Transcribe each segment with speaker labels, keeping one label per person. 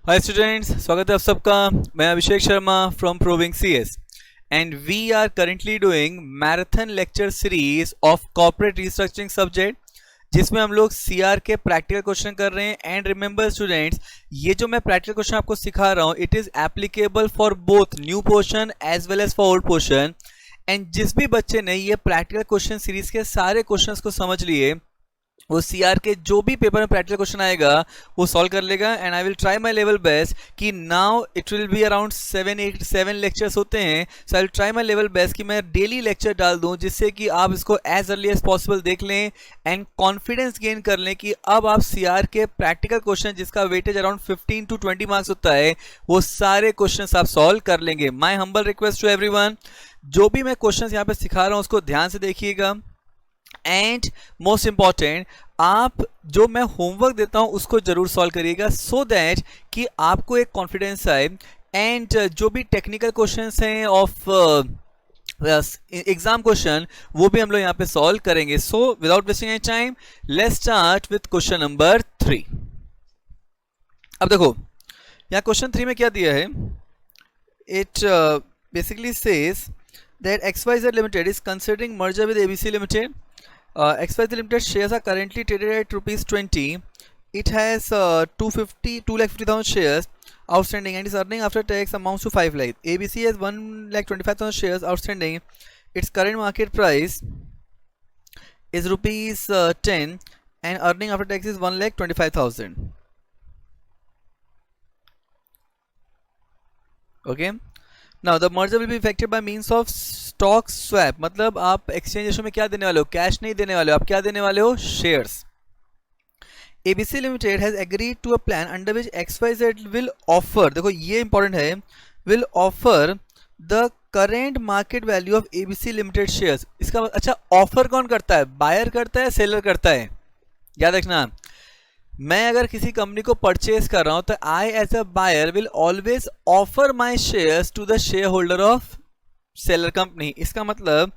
Speaker 1: Hi students, स्वागत है आप सबका। मैं Abhishek Sharma from Proving CS and we are currently doing marathon lecture series of corporate restructuring subject, जिसमें हम लोग सीआर के प्रैक्टिकल क्वेश्चन कर रहे हैं। एंड रिमेंबर स्टूडेंट्स, ये जो मैं प्रैक्टिकल क्वेश्चन आपको सिखा रहा हूँ it is applicable for both new portion as well as for old portion. And जिस भी बच्चे ने ये प्रैक्टिकल क्वेश्चन सीरीज के सारे क्वेश्चंस को समझ लिए, वो सीआर के जो भी पेपर में प्रैक्टिकल क्वेश्चन आएगा वो सॉल्व कर लेगा। And I will try my level best कि now it will be around 7 lectures होते हैं। So I will try my level best कि मैं डेली लेक्चर डाल दूं, जिससे कि आप इसको एज अर्ली एज पॉसिबल देख लें एंड कॉन्फिडेंस गेन कर लें कि अब आप सीआर के प्रैक्टिकल क्वेश्चन, जिसका वेटेज अराउंड 15 to 20 मार्क्स होता है, वो सारे क्वेश्चन आप सॉल्व कर लेंगे। My humble request to everyone, जो भी मैं क्वेश्चन यहाँ पे सिखा रहा हूँ उसको ध्यान से देखिएगा। एंड मोस्ट इंपॉर्टेंट, आप जो मैं होमवर्क देता हूं उसको जरूर सॉल्व करिएगा, सो दैट कि आपको एक कॉन्फिडेंस आए। एंड जो भी टेक्निकल क्वेश्चंस हैं ऑफ एग्जाम क्वेश्चन, वो भी हम लोग यहाँ पे सॉल्व करेंगे। So without wasting any time, let's start with question number 3। अब देखो यहाँ क्वेश्चन 3 में क्या दिया है। It basically says that XYZ Limited is considering merger with ABC Limited. XYZ Limited shares are currently traded at rupees 20. It has 250,000 shares outstanding and is earning after tax amounts to 5 lakh. ABC has 1,25,000 shares outstanding. Its current market price is rupees 10 and earning after tax is 1,25,000. Okay. Now the merger will be effected by means of stock swap. मतलब आप exchange ratio में क्या देने वाले हो, cash नहीं देने वाले हो, आप क्या देने वाले हो, shares. ABC Limited has agreed to a plan under which XYZ will offer, देखो ये इंपॉर्टेंट है, will offer the current market value of ABC Limited shares। इसका अच्छा, ऑफर कौन करता है, बायर करता है, सेलर करता है? याद रखना, मैं अगर किसी कंपनी को परचेज कर रहा हूं तो I as a buyer will always offer my shares to the share holder of seller company. इसका मतलब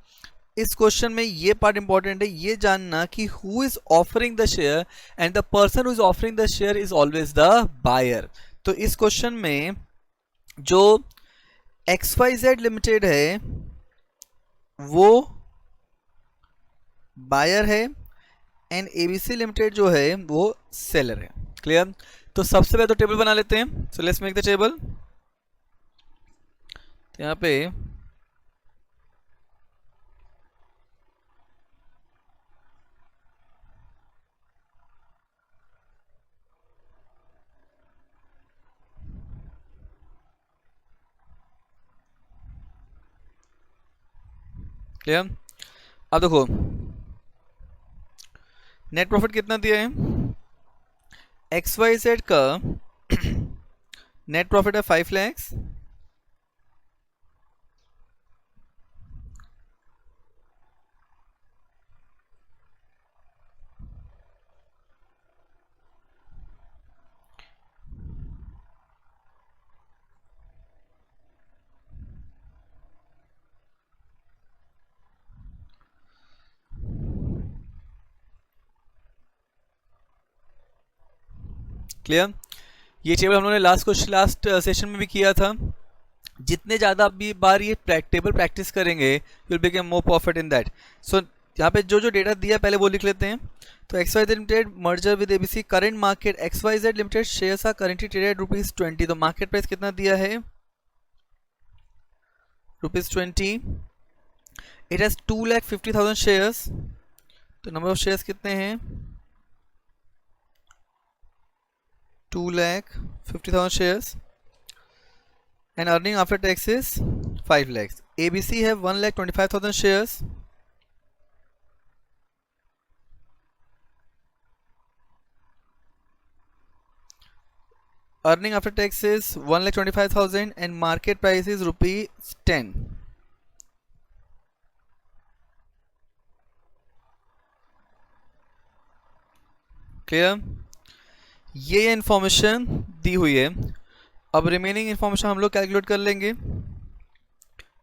Speaker 1: इस क्वेश्चन में ये पार्ट इंपॉर्टेंट है, ये जानना कि who is offering the share, and the person who is offering the share is always the buyer. तो इस क्वेश्चन में जो XYZ लिमिटेड है वो बायर है एंड ABC लिमिटेड जो है वो सेलर है। क्लियर? तो सबसे पहले तो टेबल बना लेते हैं। So let's make the table. तो यहाँ पे क्लियर? अब देखो नेट प्रॉफिट कितना दिया है। XYZ का नेट प्रॉफिट है 5 lakhs, क्लियर? ये टेबल हम लोगों ने लास्ट सेशन में भी किया था। जितने ज़्यादा अभी बार ये टेबल प्रैक्टिस करेंगे you will become more perfect in that. So यहाँ पे जो जो डेटा दिया पहले वो लिख लेते हैं। तो XYZ limited merger with ABC, current market XYZ limited shares are currently traded ₹20। तो मार्केट प्राइस कितना दिया है, ₹20। It has 2,50,000 shares. तो नंबर ऑफ शेयर्स कितने हैं, 2,50,000 shares, and earning after tax is 5 lakhs. ABC have 1,25,000 shares, earning after tax is 1,25,000 and market price is ₹10. Clear? ये information दी हुई है। अब रिमेनिंग इंफॉर्मेशन हम लोग कैलकुलेट कर लेंगे।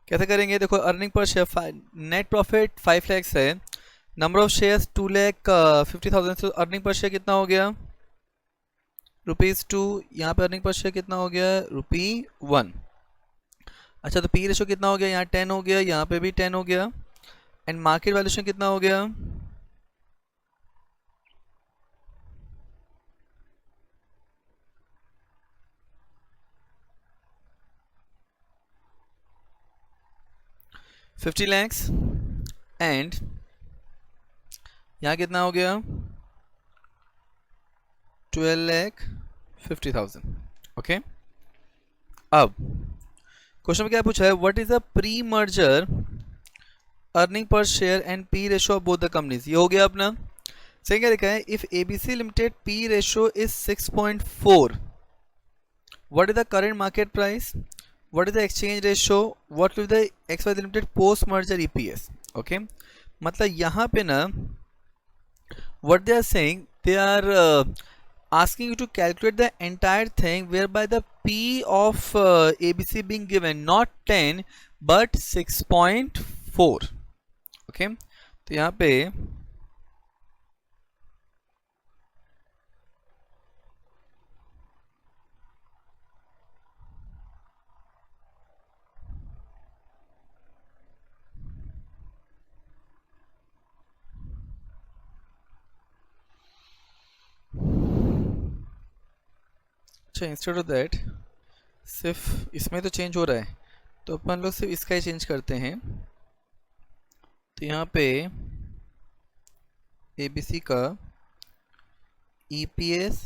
Speaker 1: कैसे करेंगे, देखो earning per share, net profit 5 lakhs है, number of shares 2,50,000, earning per share कितना हो गया, ₹2। यहाँ पे अर्निंग पर शेयर कितना हो गया? ₹1। अच्छा, तो पी रेशो कितना हो गया? यहाँ 10 हो गया, यहाँ पे भी 10 हो गया। एंड मार्केट वैल्यूएशन कितना हो गया? $50 lakhs। एंड यहाँ कितना हो गया? 12,50,000। ओके, अब क्वेश्चन में क्या पूछा है? What is the pre merger earning per share and P ratio of both the companies. ये हो गया अपना। सही क्या लिखा है? If ABC limited P ratio is 6.4, what is the current market price, what is the exchange ratio, what will the XYZ limited post merger EPS. Okay, मतलब यहाँ पे ना what they are saying, they are asking you to calculate the entire thing whereby the P of ABC being given not 10 but 6.4. okay, तो यहाँ पे अच्छा, instead of that सिर्फ इसमें तो चेंज हो रहा है, तो अपन लोग सिर्फ इसका ही चेंज करते हैं। तो यहाँ पे ABC का EPS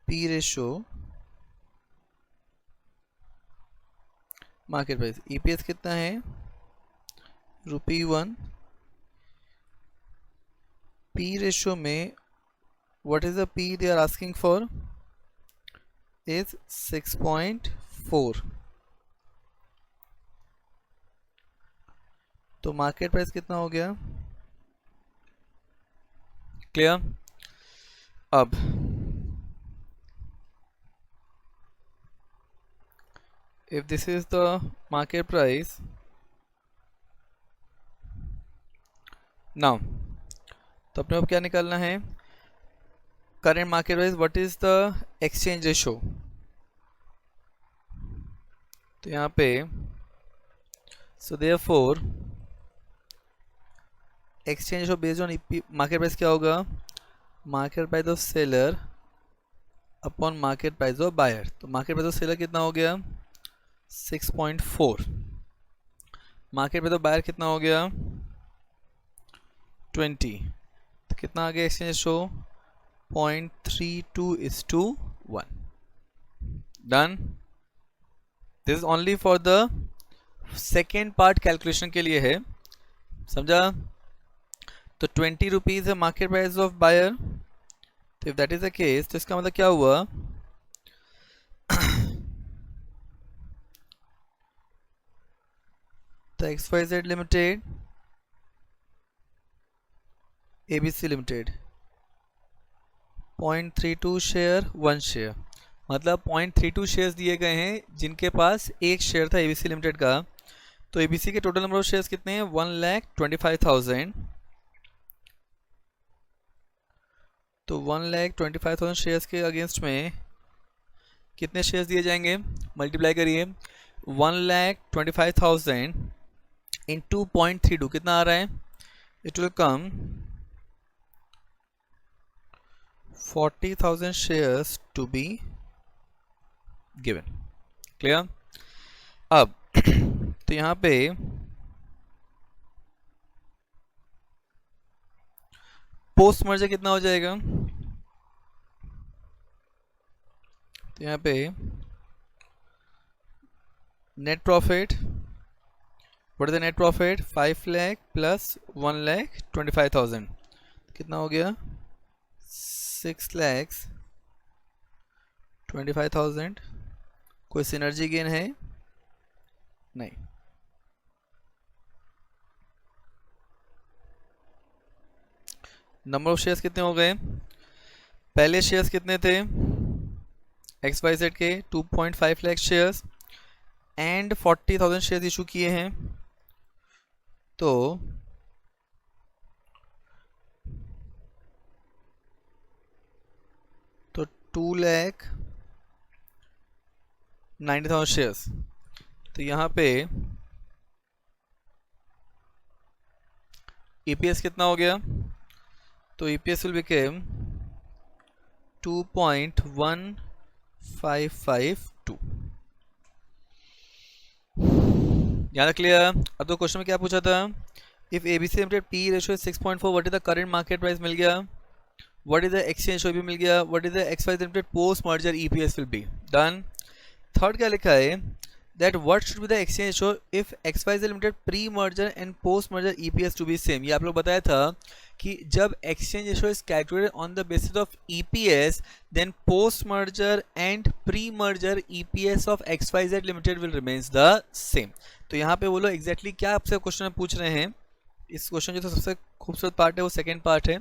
Speaker 1: P ratio market price. EPS कितना है? ₹1। P रेशो में what is the P they are asking for is 6.4। तो मार्केट प्राइस कितना हो गया? क्लियर? अब if this is the market price, now तो अपने को क्या निकालना है? Current market price, what is the exchange ratio. तो यहाँ पे so therefore exchange ratio based on market price क्या होगा? Market price of seller upon market price of buyer. तो मार्केट प्राइस ऑफ सेलर कितना हो गया? 6.4। मार्केट प्राइस ऑफ बायर कितना हो गया? 20। तो कितना आ गया exchange ratio? 0.32:1। Done. This is only for the second part calculation के लिए है, समझा? तो 20 रुपीज है मार्केट प्राइस ऑफ बायर। तो if that is the case, तो इसका मतलब क्या हुआ? तो XYZ limited ABC limited 0.32 share 1 share, मतलब 0.32 शेयर्स दिए गए हैं जिनके पास एक शेयर था ABC लिमिटेड का। तो ABC के टोटल नंबर ऑफ शेयर्स कितने हैं? 1,25,000। तो 1,25,000 शेयर्स के अगेंस्ट में कितने शेयर्स दिए जाएंगे? मल्टीप्लाई करिए, 1,25,000 इन 2.32 कितना आ रहा है? It will come 40,000 shares to be given. Clear? अब तो यहाँ पे पोस्ट मर्जर कितना हो जाएगा? तो यहाँ पे net profit, what is the net profit? 5 lakh plus 1,25,000 कितना हो गया? 6,25,000। कोई सिनर्जी गेन है? नहीं। नंबर ऑफ शेयर्स कितने हो गए? पहले शेयर्स कितने थे XYZ के? 2.5 lakh shares and 40,000 shares issue किए हैं। तो 2,90,000 शेयर्स, तो यहाँ पे EPS कितना हो गया? तो EPS विल बिकेम 2.1552। याद क्लियर? अब तो क्वेश्चन में क्या पूछा था? If ABC limited P ratio 6.4, what is the current market price मिल गया, what is the exchange ratio भी मिल गया, what is the XYZ limited post merger EPS will be. Done. Third क्या लिखा है? That what should be the exchange ratio if XYZ limited pre merger and post merger EPS to be same. ये आप लोग बताया था कि जब exchange ratio is calculated on the basis of EPS, then post merger and pre merger EPS of XYZ limited will remains the same. तो यहाँ पे बोलो एग्जैक्टली क्या आपसे क्वेश्चन में पूछ रहे हैं। इस क्वेश्चन जो तो सबसे खूबसूरत पार्ट है वो सेकेंड पार्ट है।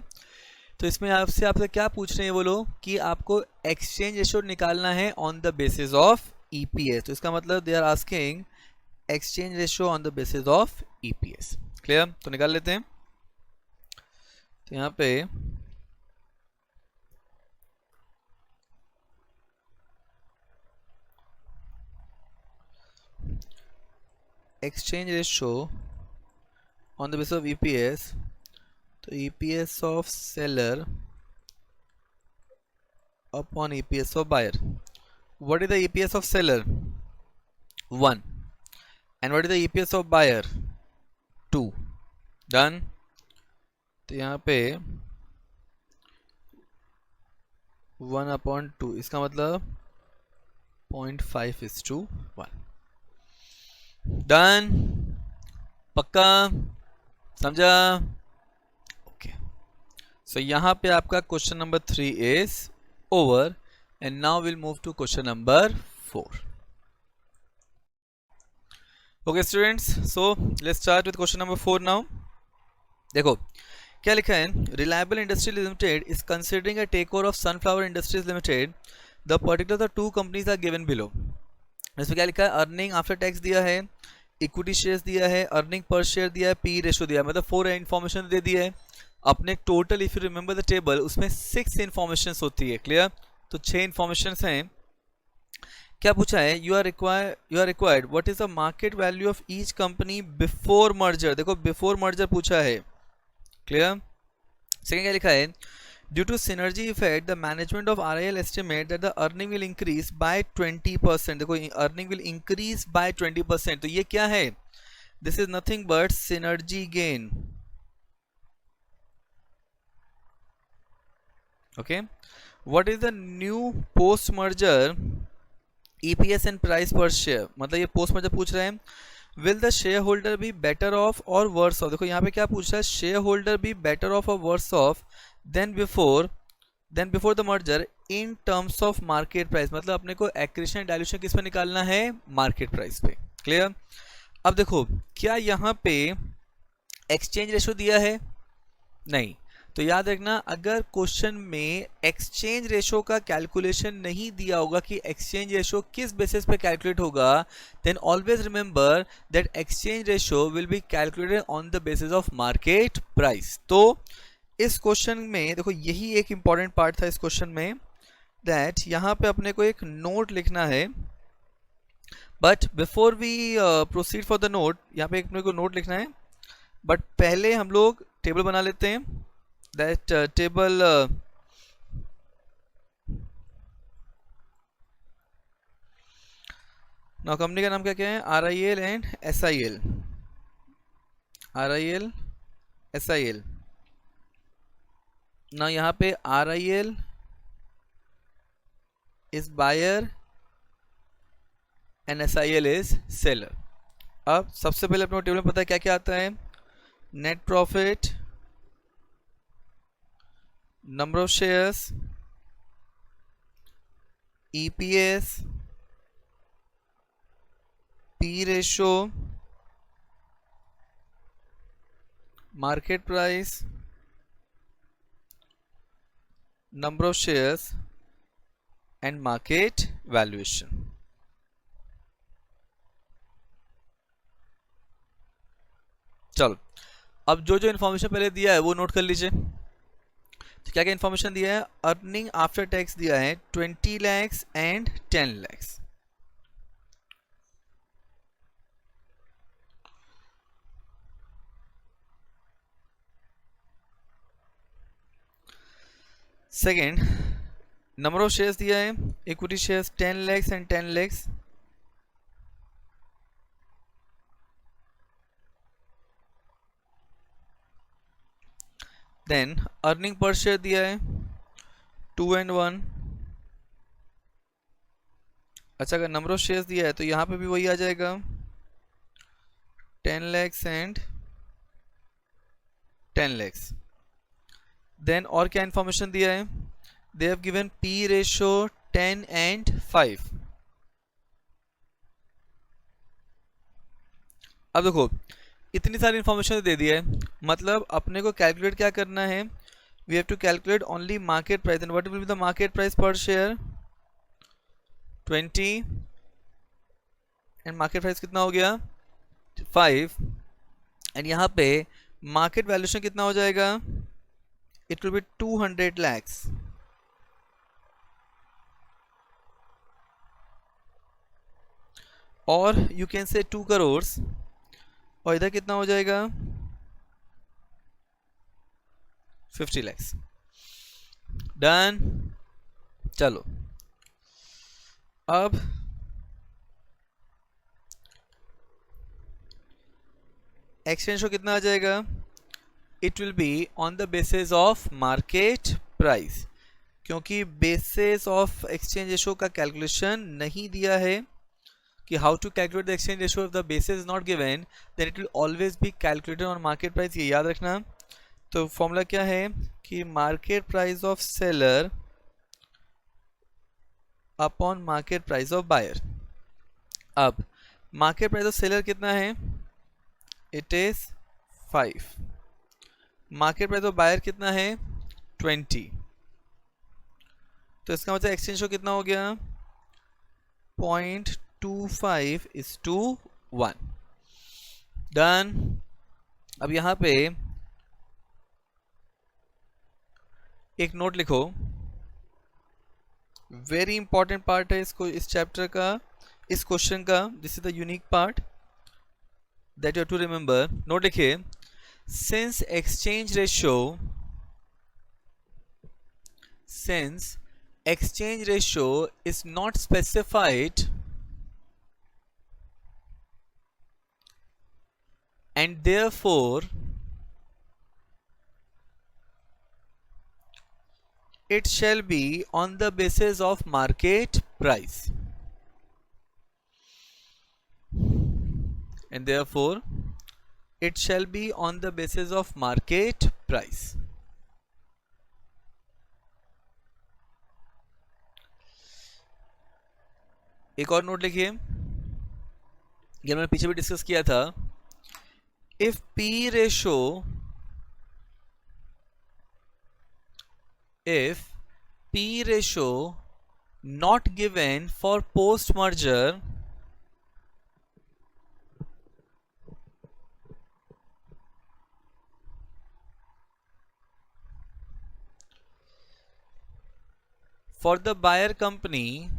Speaker 1: तो इसमें आपसे क्या पूछ रहे हैं वो लोग कि आपको एक्सचेंज रेशियो निकालना है on the basis of EPS। तो इसका मतलब they are asking exchange ratio on the basis of EPS। Clear? तो निकाल लेते हैं। तो यहाँ पे exchange ratio on the basis of EPS, तो EPS of seller upon EPS of buyer. What is the EPS of seller? 1. And what is the EPS of buyer? 2. Done. तो यहाँ पे 1/2, इसका मतलब 0.5:1। डन? पक्का? समझा? ओके। सो यहाँ पे आपका question number 3 is over, and now we'll move to question number 4. Okay students, so let's start with question number 4 now. देखो क्या लिखा है? Reliable Industries Limited is considering a takeover of Sunflower Industries Limited. The particulars of the two companies are given below. इसमें क्या लिखा है? Earning after tax दिया है, इक्विटी शेयर्स दिया है, अर्निंग पर शेयर दिया है, पी रेशियो दिया है, मतलब 4 इन्फॉर्मेशन दे दिया है। अपने total if you remember the table उसमें 6 इन्फॉर्मेशन होती है। क्लियर? तो 6 इन्फॉर्मेशन हैं। क्या पूछा है? You are required what is the market value of each company before merger. देखो बिफोर मर्जर पूछा है। क्लियर? सेकंड क्या लिखा है? Due to synergy effect the management of RIL estimate that the earning will increase by 20%। देखो earning will increase by 20%, तो ये क्या है? This is nothing but synergy gain. Okay, what is the new post merger EPS and price per share? मतलब ये post merger पूछ रहे हैं। Will the shareholder be better off or worse off? देखो यहाँ पे क्या पूछ रहा है? Shareholder be better off or worse off than before the merger in terms of market price। मतलब अपने को एक्रीशन डायल्यूशन किस पे निकालना है? मार्केट प्राइस पे। क्लियर? अब देखो क्या यहाँ पे एक्सचेंज रेशियो दिया है? नहीं। तो याद रखना अगर क्वेश्चन में एक्सचेंज रेशो का कैलकुलेशन नहीं दिया होगा कि एक्सचेंज रेशो किस बेसिस पे कैलकुलेट होगा, then always remember that exchange ratio will be calculated on the basis of market price. तो इस क्वेश्चन में देखो यही एक इंपॉर्टेंट पार्ट था इस क्वेश्चन में, दैट यहाँ पे अपने को एक नोट लिखना है। But before we proceed for the note, यहाँ पे अपने को नोट लिखना है, बट पहले हम लोग टेबल बना लेते हैं। that table now कंपनी का नाम क्या क्या है? RIL and SIL। RIL SIL। ना यहाँ पे RIL is buyer and SIL is seller. अब सबसे पहले अपने टेबल में पता है क्या क्या आता है? Net profit, number of shares, EPS, P ratio, market price, number of shares and market valuation। चलो अब जो जो इन्फॉर्मेशन पहले दिया है वो नोट कर लीजिए। क्या क्या इन्फॉर्मेशन दिया है? अर्निंग आफ्टर टैक्स दिया है 20 lakhs and 10 lakhs. Second, number of shares दिया है, equity shares 10 lakhs and 10 lakhs. Then earning per share दिया है 2 and 1। अच्छा, अगर नंबर ऑफ शेयर्स दिया है तो यहाँ पे भी वही आ जाएगा 10 लैक्स एंड 10 लैक्स। देन और क्या इन्फॉर्मेशन दिया है? They have given P ratio 10 and 5। अब देखो, इतनी सारी इन्फॉर्मेशन दे दिया है, मतलब अपने को कैलकुलेट क्या करना है? We have to calculate only market price. And what will be the market price per share? 20 and market price कितना हो गया? 5। एंड यहाँ पे मार्केट वैल्यूएशन कितना हो जाएगा? It will B 200 lakhs. और यू कैन से 2 करोड़। और इधर कितना हो जाएगा? 50 लैक्स। डन। चलो अब एक्सचेंज रेशो कितना आ जाएगा? It will be on the basis of market price, क्योंकि बेसिस ऑफ एक्सचेंज रेशो का कैलकुलेशन नहीं दिया है कि how to calculate the exchange ratio if the basis is not given, then it will always be calculated on market price. ये याद रखना। तो फॉर्मूला क्या है कि market price of seller upon market price of buyer. अब market price of seller कितना है? It is 5। Market price of buyer कितना है? 20। तो इसका मतलब एक्सचेंज रेशो कितना हो गया? 0.25:1। डन। अब यहां पे एक नोट लिखो, वेरी इंपॉर्टेंट पार्ट है इसको, इस चैप्टर का, इस क्वेश्चन का। This is the unique part that you have to remember. Note लिखिए, since exchange ratio is not specified and therefore it shall be on the basis of market price, and therefore it shall be on the basis of market price. एक और note लिखिए, ये मैंने पीछे भी discuss किया था। If P ratio not given for post merger for the buyer company,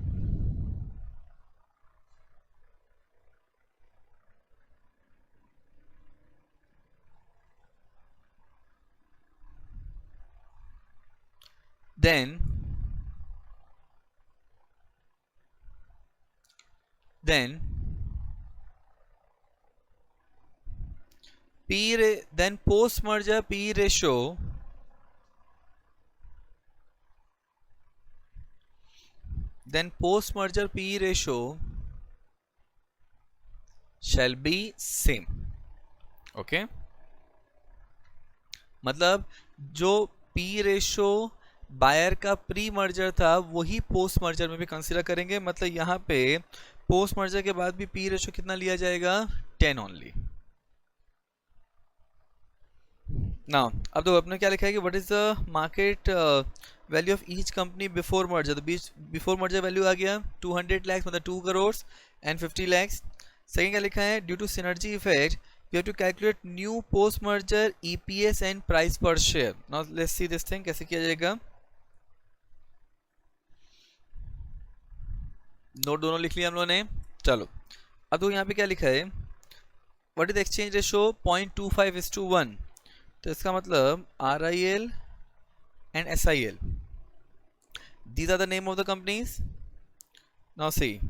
Speaker 1: then post merger P ratio shall be same. Okay मतलब जो P रेशो बायर का प्री मर्जर था वही पोस्ट मर्जर में भी कंसीडर करेंगे। मतलब यहाँ पे पोस्ट मर्जर के बाद भी P रेशो कितना लिया जाएगा? 10 ओनली। ना अब तो अपने क्या लिखा है कि what is the market value of each company before merger. तो बिफोर मर्जर वैल्यू आ गया 200 लैक्स, मतलब 2 करोड़ एंड 50 लैक्स। सेकेंड क्या लिखा है? Due to synergy effect you have to calculate new post merger EPS and price per share. Now let's see this thing कैसे किया जाएगा. Note दोनों लिख लिया हम लोगों ने. चलो अब तो यहाँ पे क्या लिखा है, व्हाट इज एक्सचेंज रेशो 0.25:1. तो इसका मतलब RIL and SIL, these are the name of the companies. Now see,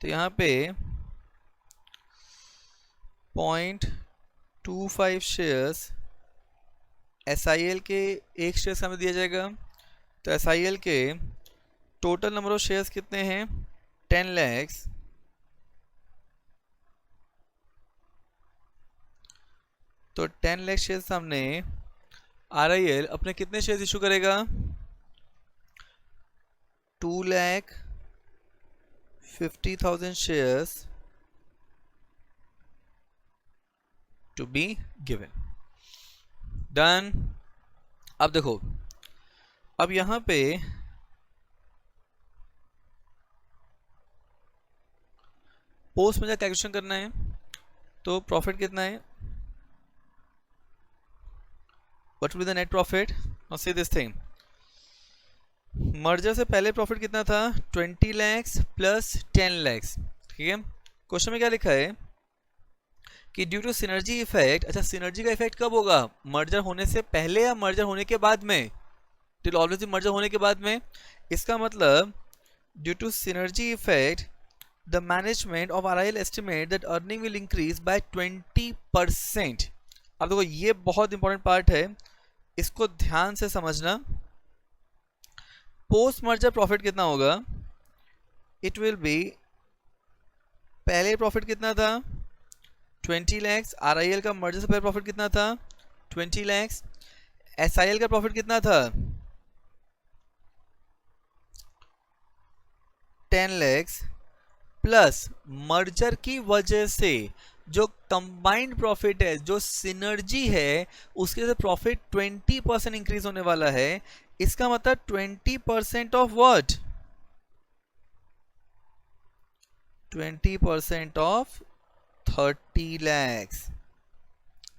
Speaker 1: तो यहाँ पे 0.25 शेयर्स SIL के एक शेयर हमें दिया जाएगा. तो SIL के टोटल नंबर ऑफ शेयर्स कितने हैं, 10 lakhs. तो 10 लाख शेयर्स सामने RIL अपने कितने शेयर्स इशू करेगा, 2,50,000 shares to be given. Done. अब देखो, अब यहां पे पोस्ट में कैलकुलेशन करना है. तो प्रॉफिट कितना है, what will be the net profit. Now see this thing, merger से पहले प्रॉफिट कितना था, 20 lakhs प्लस 10 lakhs. ठीक है, क्वेश्चन में क्या लिखा है कि ड्यू टू सिनर्जी इफेक्ट. अच्छा, सिनर्जी का इफेक्ट कब होगा, मर्जर होने से पहले या मर्जर होने के बाद में, टिल ऑलवेज मर्जर होने के बाद में. इसका मतलब due to synergy effect the management of RIL estimate that earning will increase by 20%. अब देखो ये बहुत इंपॉर्टेंट पार्ट है, इसको ध्यान से समझना. पोस्ट मर्जर प्रॉफिट कितना होगा, इट विल बी, पहले प्रॉफिट कितना था 20 lakhs. RIL का मर्जर से पहले प्रॉफिट कितना था 20 lakhs. SIL का प्रॉफिट कितना था 10 lakhs प्लस मर्जर की वजह से जो कंबाइंड प्रॉफिट है, जो सिनर्जी है, उसके से प्रॉफिट 20% इंक्रीज होने वाला है. इसका मतलब 20% of what, 20% of 30 lakhs.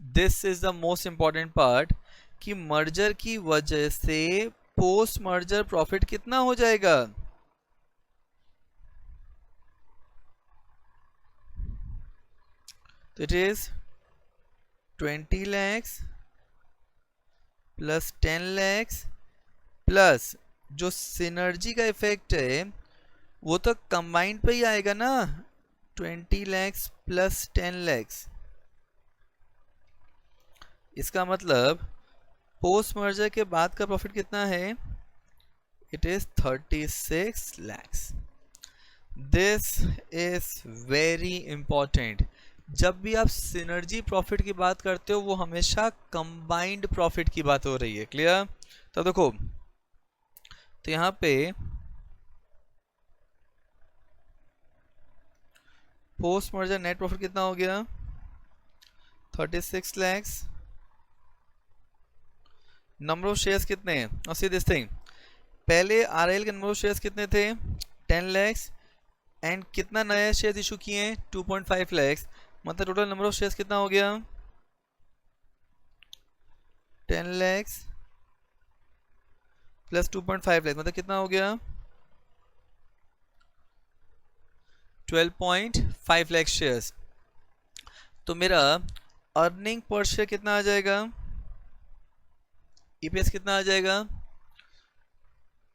Speaker 1: This is the most important part कि मर्जर की वजह से पोस्ट मर्जर प्रॉफिट कितना हो जाएगा, तो it is 20 lakhs plus 10 lakhs plus जो सिनर्जी का इफेक्ट है वो तो कंबाइंड पे ही आएगा ना, 20 lakhs प्लस 10 lakhs. इसका मतलब पोस्ट मर्जर के बाद का प्रॉफिट कितना है, it is 36 lakhs. This is very important. जब भी आप सिनर्जी प्रॉफिट की बात करते हो वो हमेशा कंबाइंड प्रॉफिट की बात हो रही है. क्लियर. तो देखो, तो यहां पे पोस्ट मर्जर नेट प्रॉफिट कितना हो गया 36 lakhs. नंबर ऑफ शेयर्स कितने हैं, और सी दिस थिंग, पहले RIL के नंबर ऑफ शेयर्स कितने थे 10 lakhs एंड कितना नया शेयर इशू किए हैं 2.5 lakhs. मतलब टोटल नंबर ऑफ शेयर्स कितना हो गया 10 lakhs प्लस 2.5 lakhs, मतलब कितना हो गया 12.5 लाख शेयर्स. तो मेरा अर्निंग पर शेयर कितना आ जाएगा, EPS कितना आ जाएगा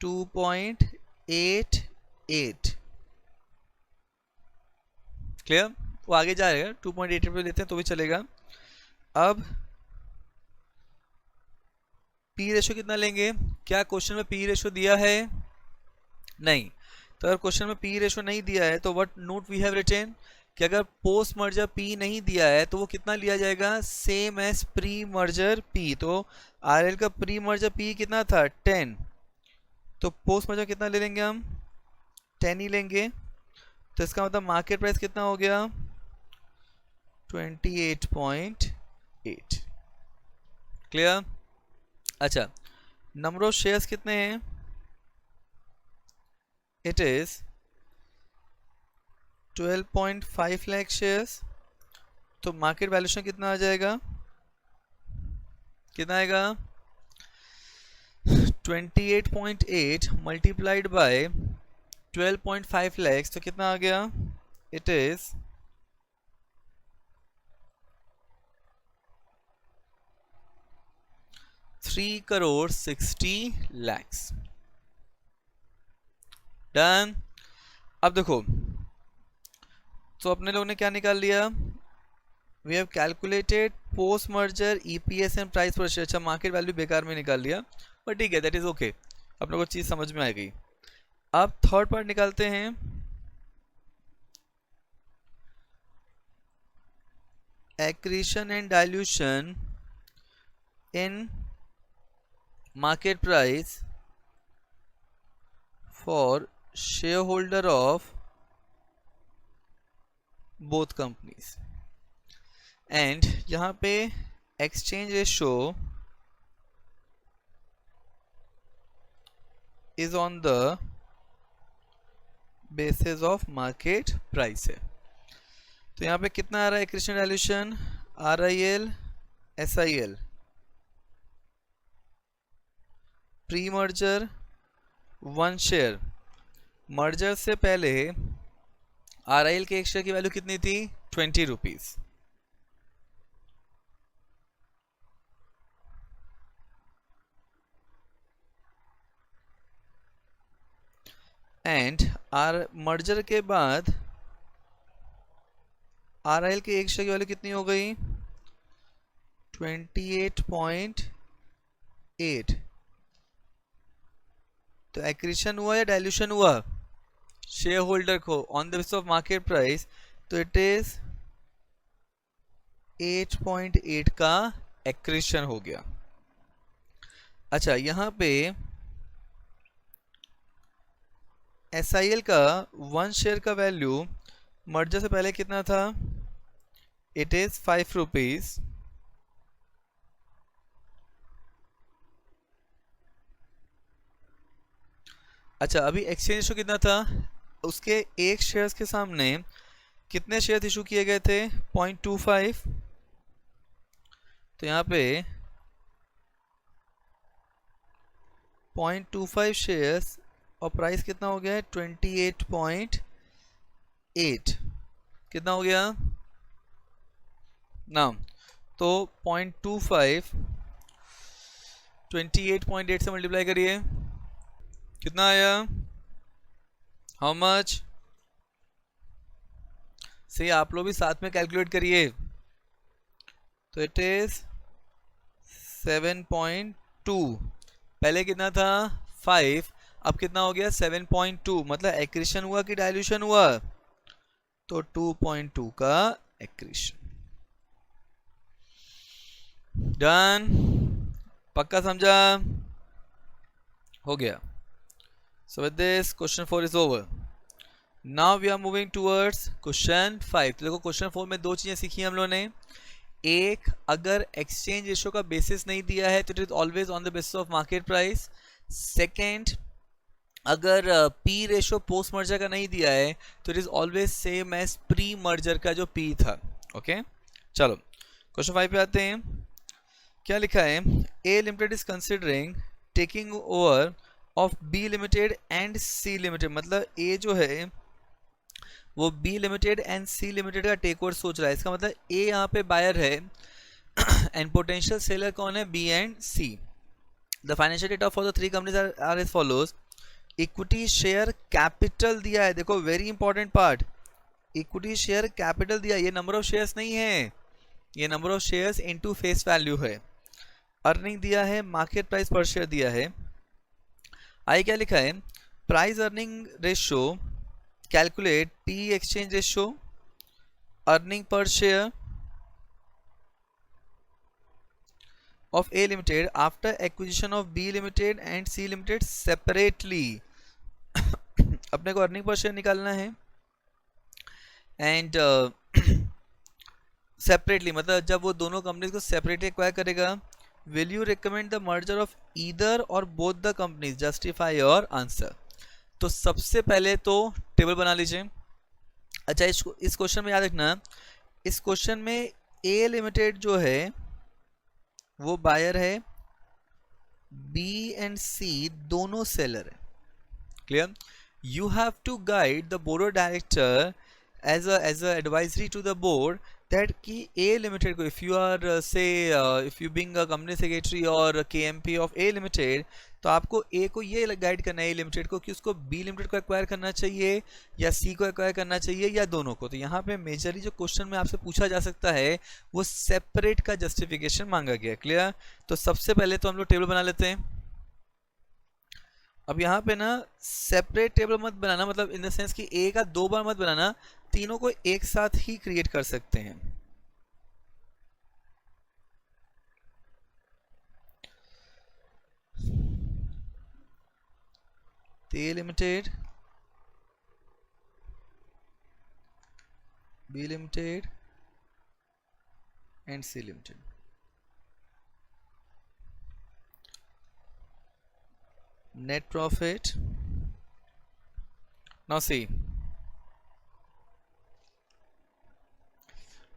Speaker 1: 2.88. क्लियर. वो आगे जाएगा 2.88 पे लेते हैं तो भी चलेगा. अब पी रेशो कितना लेंगे, क्या क्वेश्चन में पी रेशो दिया है, नहीं. तो अगर क्वेश्चन में पी रेशो नहीं दिया है तो what note we have written कि अगर पोस्ट मर्जर पी नहीं दिया है तो वो कितना लिया जाएगा, same as pre merger P. तो RIL का प्री मर्जर पी कितना था 10, तो पोस्ट मर्जर कितना ले लेंगे हम 10 ही लेंगे. तो इसका मतलब मार्केट प्राइस कितना हो गया 28.8. क्लियर. अच्छा, नंबर ऑफ शेयर्स कितने हैं, इट इज 12.5 लाख शेयर्स तो मार्केट वैल्यूएशन कितना आ जाएगा, कितना आएगा 28.8 मल्टीप्लाइड बाय 12.5 लैक्स, तो कितना आ गया, इट इज 3,60,00,000। डन। अब देखो, तो अपने लोगों ने क्या निकाल लिया, we have calculated post merger EPS and price per share. अच्छा, मार्केट वैल्यू बेकार में निकाल लिया, पर ठीक है, दैट इज ओके, अपने को चीज समझ में आ गई। अब थर्ड पार्ट निकालते हैं, accretion and dilution in market price for shareholder of both companies, and यहाँ पे exchange ratio is on the basis of market price है। तो यहाँ पे कितना आ रहा है accretion dilution, RIL SIL, pre merger 1 share, merger से पहले RIL के एक शेयर की वैल्यू कितनी थी, 20 रुपीज, एंड मर्जर के बाद RIL के एक शेयर की वैल्यू कितनी हो गई, 28.8। तो एक्रीशन हुआ या डाइल्यूशन हुआ शेयर होल्डर को on the basis of market price, तो इट इज 8.8 का एक्रीशन हो गया। अच्छा, यहां पे SIL का 1 शेयर का वैल्यू मर्जर से पहले कितना था, इट इज 5 रुपीज, अच्छा अभी एक्सचेंज इशू कितना था, उसके एक शेयर्स के सामने कितने शेयर इशू किए गए थे, 0.25, तो यहाँ पे 0.25 शेयर्स और प्राइस कितना हो गया है, 28.8, कितना हो गया ना, तो 0.25 28.8 से मल्टीप्लाई करिए, कितना आया, हाउ मच, से आप लोग भी साथ में कैलकुलेट करिए, तो इट इज 7.2, पहले कितना था 5, अब कितना हो गया 7.2, मतलब एक्रीशन हुआ कि डाइल्यूशन हुआ, तो 2.2 का एक्रीशन। डन, पक्का समझा, हो गया। So with this question 4 is over. Now we are moving towards question 5। तो देखो क्वेश्चन 4 में दो चीजें सीखी हम लोगों ने, एक, अगर एक्सचेंज रेशियो का बेसिस नहीं दिया है तो it is always on the basis of market price. Second, अगर पी रेशियो पोस्ट मर्जर का नहीं दिया है तो it is always same as pre merger का जो पी था। ओके, चलो क्वेश्चन 5 पे आते हैं। क्या लिखा है, A limited is considering taking over of B limited and C limited, मतलब ए जो है वो B limited and C limited का टेक ओवर सोच रहा है। इसका मतलब ए यहाँ पे बायर है एंड पोटेंशियल सेलर कौन है, B and C. The financial data for the three companies are as follows. Equity share capital दिया है, देखो very important part, equity share capital दिया है, ये नंबर ऑफ शेयर्स नहीं है, ये number of shares into face value है। अर्निंग दिया है, मार्केट प्राइस पर शेयर दिया है। आई क्या लिखा है, price earning ratio calculate P exchange ratio, earning per share of A Limited after acquisition of B Limited and C Limited separately। अपने को अर्निंग पर शेयर निकालना है एंड सेपरेटली, मतलब जब वो दोनों कंपनीज को सेपरेटली एक्वायर करेगा। Will you recommend the merger of either और both the companies, justify your answer. तो सबसे पहले तो टेबल बना लीजिए। अच्छा, इस क्वेश्चन में याद रखना, इस क्वेश्चन में ए लिमिटेड जो है वो बायर है, बी एंड सी दोनों सेलर है। Clear? You have to guide the board of director as a advisory to the board that कि ए लिमिटेड को if you are say if you being a company secretary और KMP of A limited, तो आपको ए को ये guide करना है A limited को कि उसको बी लिमिटेड को एक्वायर करना चाहिए या सी को एक्वायर करना चाहिए या दोनों को। तो यहाँ पे मेजरली जो क्वेश्चन में आपसे पूछा जा सकता है वो सेपरेट का जस्टिफिकेशन मांगा गया। क्लियर? तो सबसे पहले तो हम लोग टेबल बना लेते हैं। अब यहाँ पे ना सेपरेट टेबल मत बनाना, मतलब इन द सेंस कि ए का दो बार मत बनाना, तीनों को एक साथ ही क्रिएट कर सकते हैं। A limited, B limited and C limited. Net profit. Now see,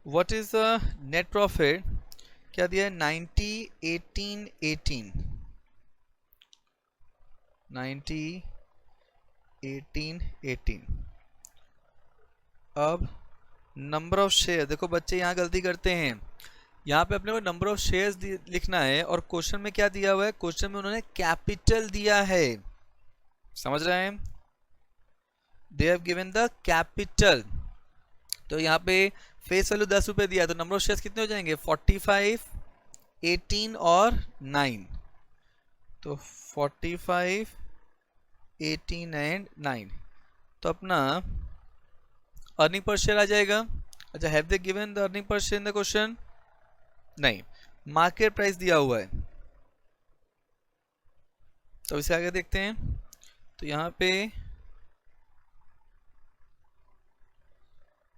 Speaker 1: what is the net profit? क्या दिया है? 90, 18, 18, 90, 18, 18। अब नंबर ऑफ शेयर, देखो बच्चे यहाँ गलती करते हैं, यहाँ पे अपने को नंबर ऑफ शेयर्स लिखना है और क्वेश्चन में क्या दिया हुआ है? क्वेश्चन में उन्होंने कैपिटल दिया है, समझ रहे हैं? दे हैव गिवन द कैपिटल। तो यहाँ पे फेस वैल्यू 10 रुपये दिया, तो नंबर ऑफ शेयर्स कितने हो जाएंगे? 45, 18 और 9। तो 45, 18 एंड 9, तो अपना अर्निंग पर शेयर आ जाएगा। अच्छा, have they given the earning per share in the question? नहीं, मार्केट प्राइस दिया हुआ है। तो इसे आगे देखते हैं। तो यहाँ पे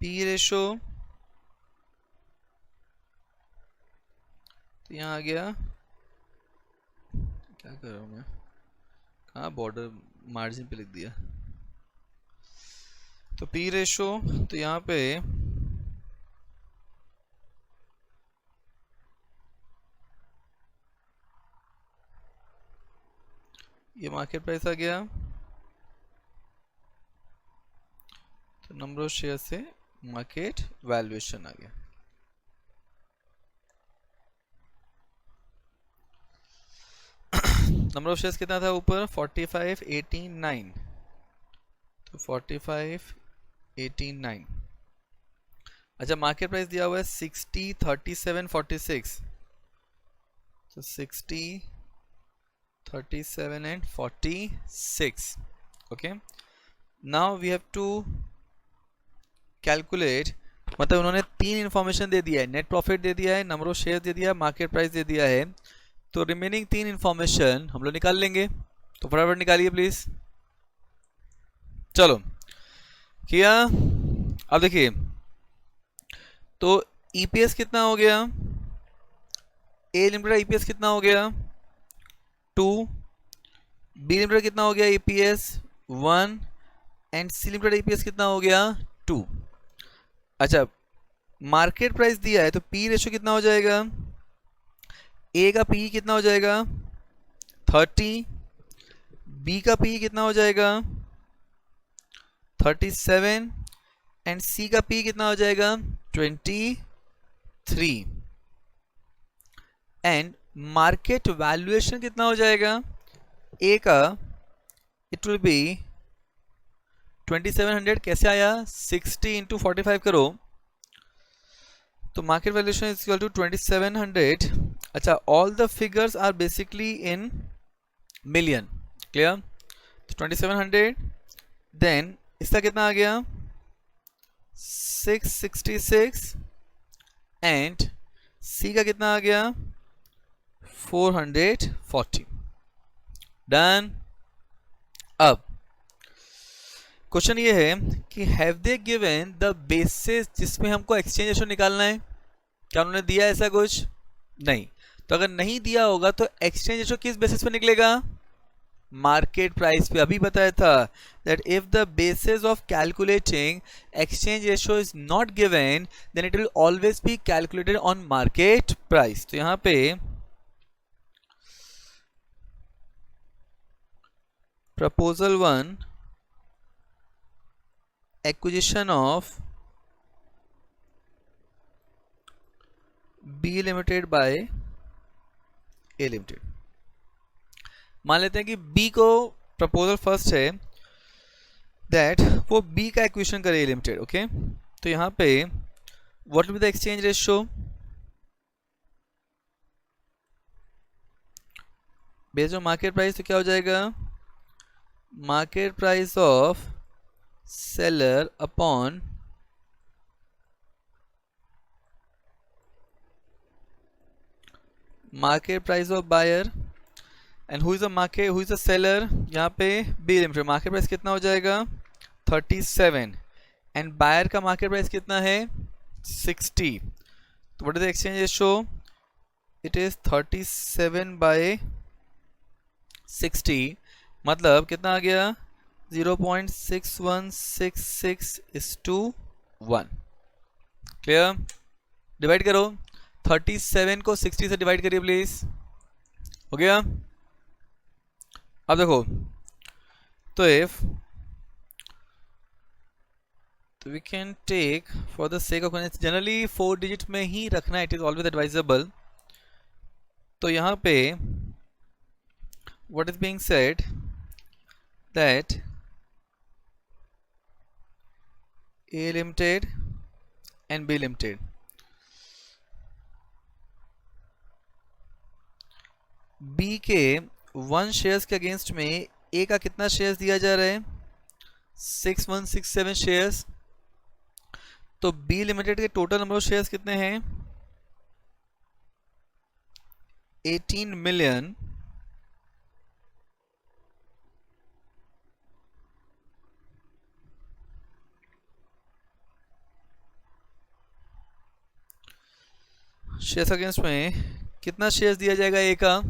Speaker 1: पी रेशो, तो यहाँ आ गया, क्या कर रहा हूँ मैं, कहाँ बॉर्डर मार्जिन पे लिख दिया। तो पी रेशो, तो यहाँ पे ये मार्केट प्राइस आ गया, तो नंबर ऑफ शेयर से मार्केट वैल्यूएशन आ गया। नंबर ऑफ शेयर्स कितना था ऊपर? 45, 18, 9, तो 45, 18, 9। अच्छा, मार्केट प्राइस दिया हुआ है 60, 37, 46, तो 60, 37 and 46. Okay, now we have to calculate, मतलब उन्होंने तीन इंफॉर्मेशन दे दिया है, नेट प्रॉफिट दे दिया है, नंबर ऑफ शेयर दे दिया है, मार्केट प्राइस दे दिया है। तो रिमेनिंग तीन इंफॉर्मेशन हम लोग निकाल लेंगे। तो फटाफट निकालिए प्लीज। चलो किया। अब देखिए, तो ईपीएस कितना हो गया? ए लिमिटेड ईपीएस कितना हो गया? 2, बी लिमिटेड कितना हो गया EPS? 1 and C limited EPS कितना हो गया? 2। अच्छा, मार्केट प्राइस दिया है तो पी रेशो कितना हो जाएगा? ए का पी कितना हो जाएगा? 30, बी का पी कितना हो जाएगा? 37 एंड सी का पी कितना हो जाएगा? 23 एंड मार्केट वैल्यूएशन कितना हो जाएगा? ए का इट विल बी 2700। कैसे आया? 60 इंटू 45 करो, तो market valuation is equal to 2700। अच्छा, all the figures are basically in million. Clear? तो 2700, देन इसका कितना आ गया? 666 एंड सी का कितना आ गया? 440। डन। अब क्वेश्चन ये है कि have they given the basis जिसमें हमको एक्सचेंज रेशो निकालना है? क्या उन्होंने दिया ऐसा कुछ? नहीं। तो अगर नहीं दिया होगा तो एक्सचेंज रेशो किस बेसिस पे निकलेगा? मार्केट प्राइस पे। अभी बताया था that if the basis of calculating exchange ratio is not given then it will always be calculated on market price. तो यहाँ पे proposal 1 acquisition of B limited by A limited. मान लेते हैं कि बी को प्रपोजल फर्स्ट है that वो बी का एक्विजिशन करे ए लिमिटेड। ओके, तो यहाँ पे what will be the exchange ratio? Based on market price तो क्या हो जाएगा? Market price of seller upon market price of buyer and who is the seller? यहाँ पे बी लिमिटेड। मार्केट प्राइस कितना हो जाएगा? 37 एंड बायर का मार्केट प्राइस कितना है? 60। तो what is the exchange ratio? It is 37 by 60, मतलब कितना आ गया? 0.6166:1। क्लियर? डिवाइड करो, 37 को 60 से डिवाइड करिए प्लीज। हो गया? अब देखो, तो इफ तो we can take for the sake of generally 4 digit में ही रखना, इट इज ऑलवेज एडवाइजेबल। तो यहाँ पे what is being said that A limited and B limited B के 1 शेयर्स के अगेंस्ट में A का कितना शेयर्स दिया जा रहा है? 6167 शेयर्स। तो B लिमिटेड के टोटल नंबर ऑफ शेयर्स कितने हैं? 18 मिलियन शेयर्स अगेंस्ट में कितना शेयर्स दिया जाएगा ए का?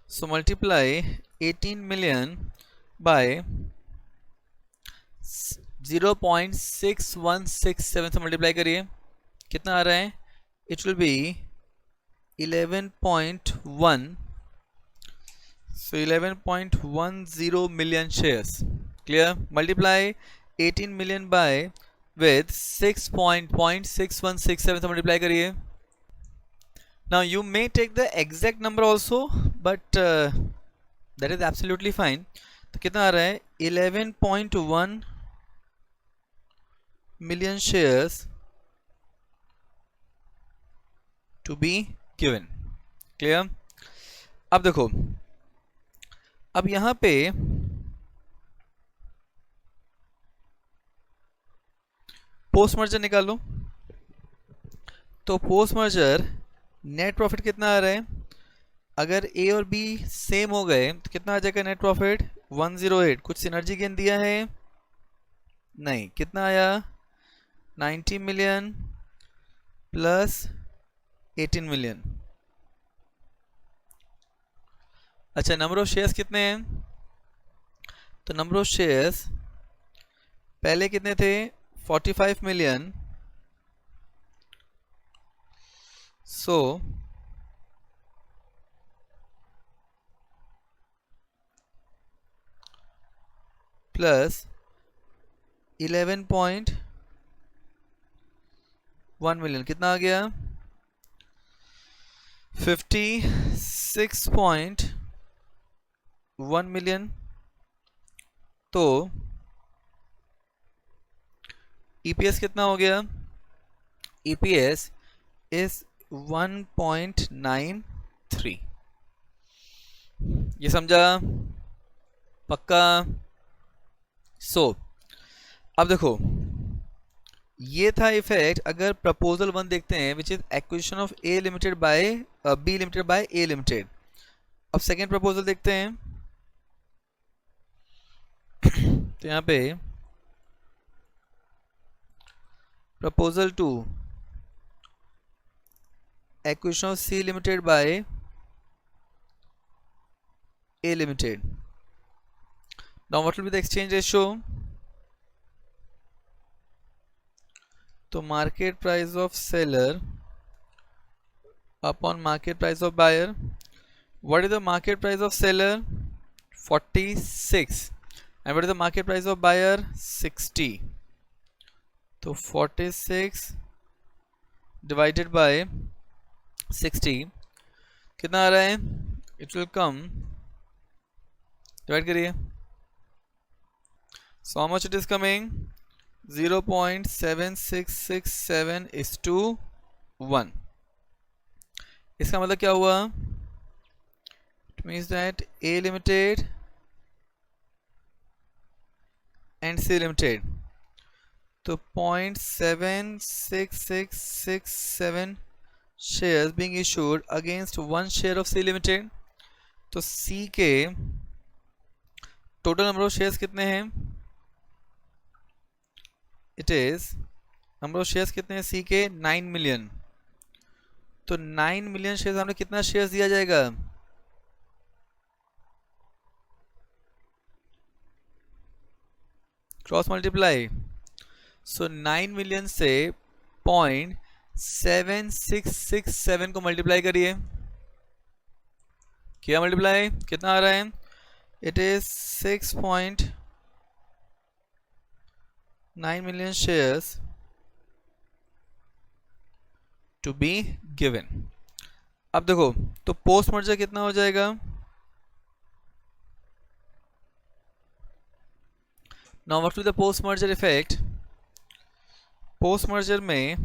Speaker 1: सो मल्टीप्लाई 18 मिलियन बाय 0.6167 से मल्टीप्लाई करिए, कितना आ रहा है? It will B 11.1। So 11.10 million shares. Clear? Multiply 18 million bye with 6.6167 से मल्टीप्लाई करिए। Now you may take the exact number also, but that is absolutely fine. तो कितना आ रहा है? 11.1 million shares to be given. Clear? अब देखो, अब यहाँ पे पोस्ट मर्जर निकालो। तो पोस्ट मर्जर नेट प्रॉफिट कितना आ रहा है? अगर ए और बी सेम हो गए तो कितना आ जाएगा नेट प्रॉफिट? 108। कुछ सिनर्जी गेन दिया है? नहीं। कितना आया? 90 मिलियन प्लस 18 मिलियन। अच्छा, नंबर ऑफ शेयर्स कितने हैं? तो नंबर ऑफ शेयर्स पहले कितने थे? 45 million. So plus 11.1 million कितना आ गया? 56.1 million। तो EPS कितना हो गया? EPS is 1.93। ये समझा? पक्का? अब देखो, ये था इफेक्ट अगर प्रपोजल 1 देखते हैं which is acquisition of A limited by B limited by A limited. अब सेकेंड प्रपोजल देखते हैं। तो यहाँ पे proposal 2 acquisition of C limited by A Limited. Now what will be the exchange ratio? So market price of seller upon market price of buyer. What is the market price of seller? 46. And what is the market price of buyer? 60. So 46 divided by 60 कितना आ रहा है? It will come, divide करिए. So how much it is coming? 0.7667 is to 1. इसका मतलब क्या हुआ? It means that A Limited and C Limited, तो 0.76667 shares being issued against 1 share of C Limited. तो C के total number of shares कितने हैं? It is number of shares कितने हैं C के? 9 million. तो 9 million shares हमने कितना shares दिया जाएगा? Cross multiply. सो 9 मिलियन से 0.7667 को मल्टीप्लाई करिए. क्या मल्टीप्लाई? कितना आ रहा है? It is 6.9 million shares to be given. अब देखो तो पोस्ट मर्जर कितना हो जाएगा? Now what will be the post merger effect? Post merger में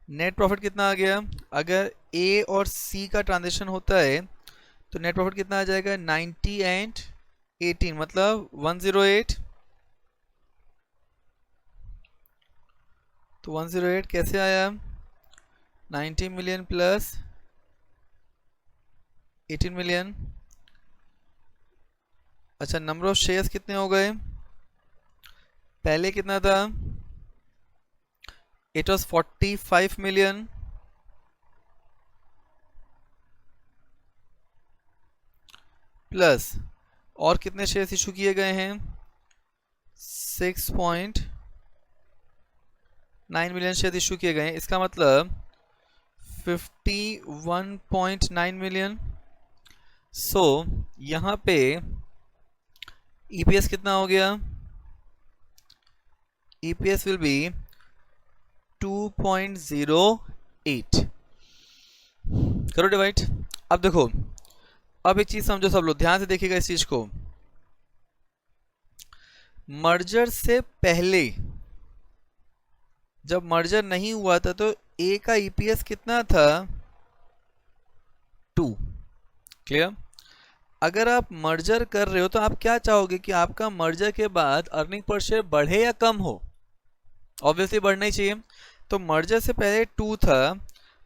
Speaker 1: नेट प्रॉफिट कितना आ गया? अगर ए और सी का ट्रांजेक्शन होता है तो नेट प्रॉफिट कितना आ जाएगा? 90 एंड 18 मतलब 108. तो 108 कैसे आया? 90 मिलियन प्लस 18 मिलियन. अच्छा, नंबर ऑफ शेयर्स कितने हो गए? पहले कितना था? इट वॉज 45 मिलियन प्लस और कितने शेयर्स इशू किए गए हैं? 6.9 मिलियन शेयर इशू किए गए हैं. इसका मतलब 51.9 मिलियन. सो यहाँ पे EPS कितना हो गया? EPS will B 2.08. करो डिवाइड. अब देखो, अब एक चीज समझो सब लोग, ध्यान से देखिएगा इस चीज को. मर्जर से पहले जब मर्जर नहीं हुआ था तो A का EPS कितना था? 2. क्लियर? अगर आप मर्जर कर रहे हो तो आप क्या चाहोगे कि आपका मर्जर के बाद अर्निंग पर शेयर बढ़े या कम हो? ऑब्वियसली बढ़ना ही चाहिए. तो मर्जर से पहले 2 था.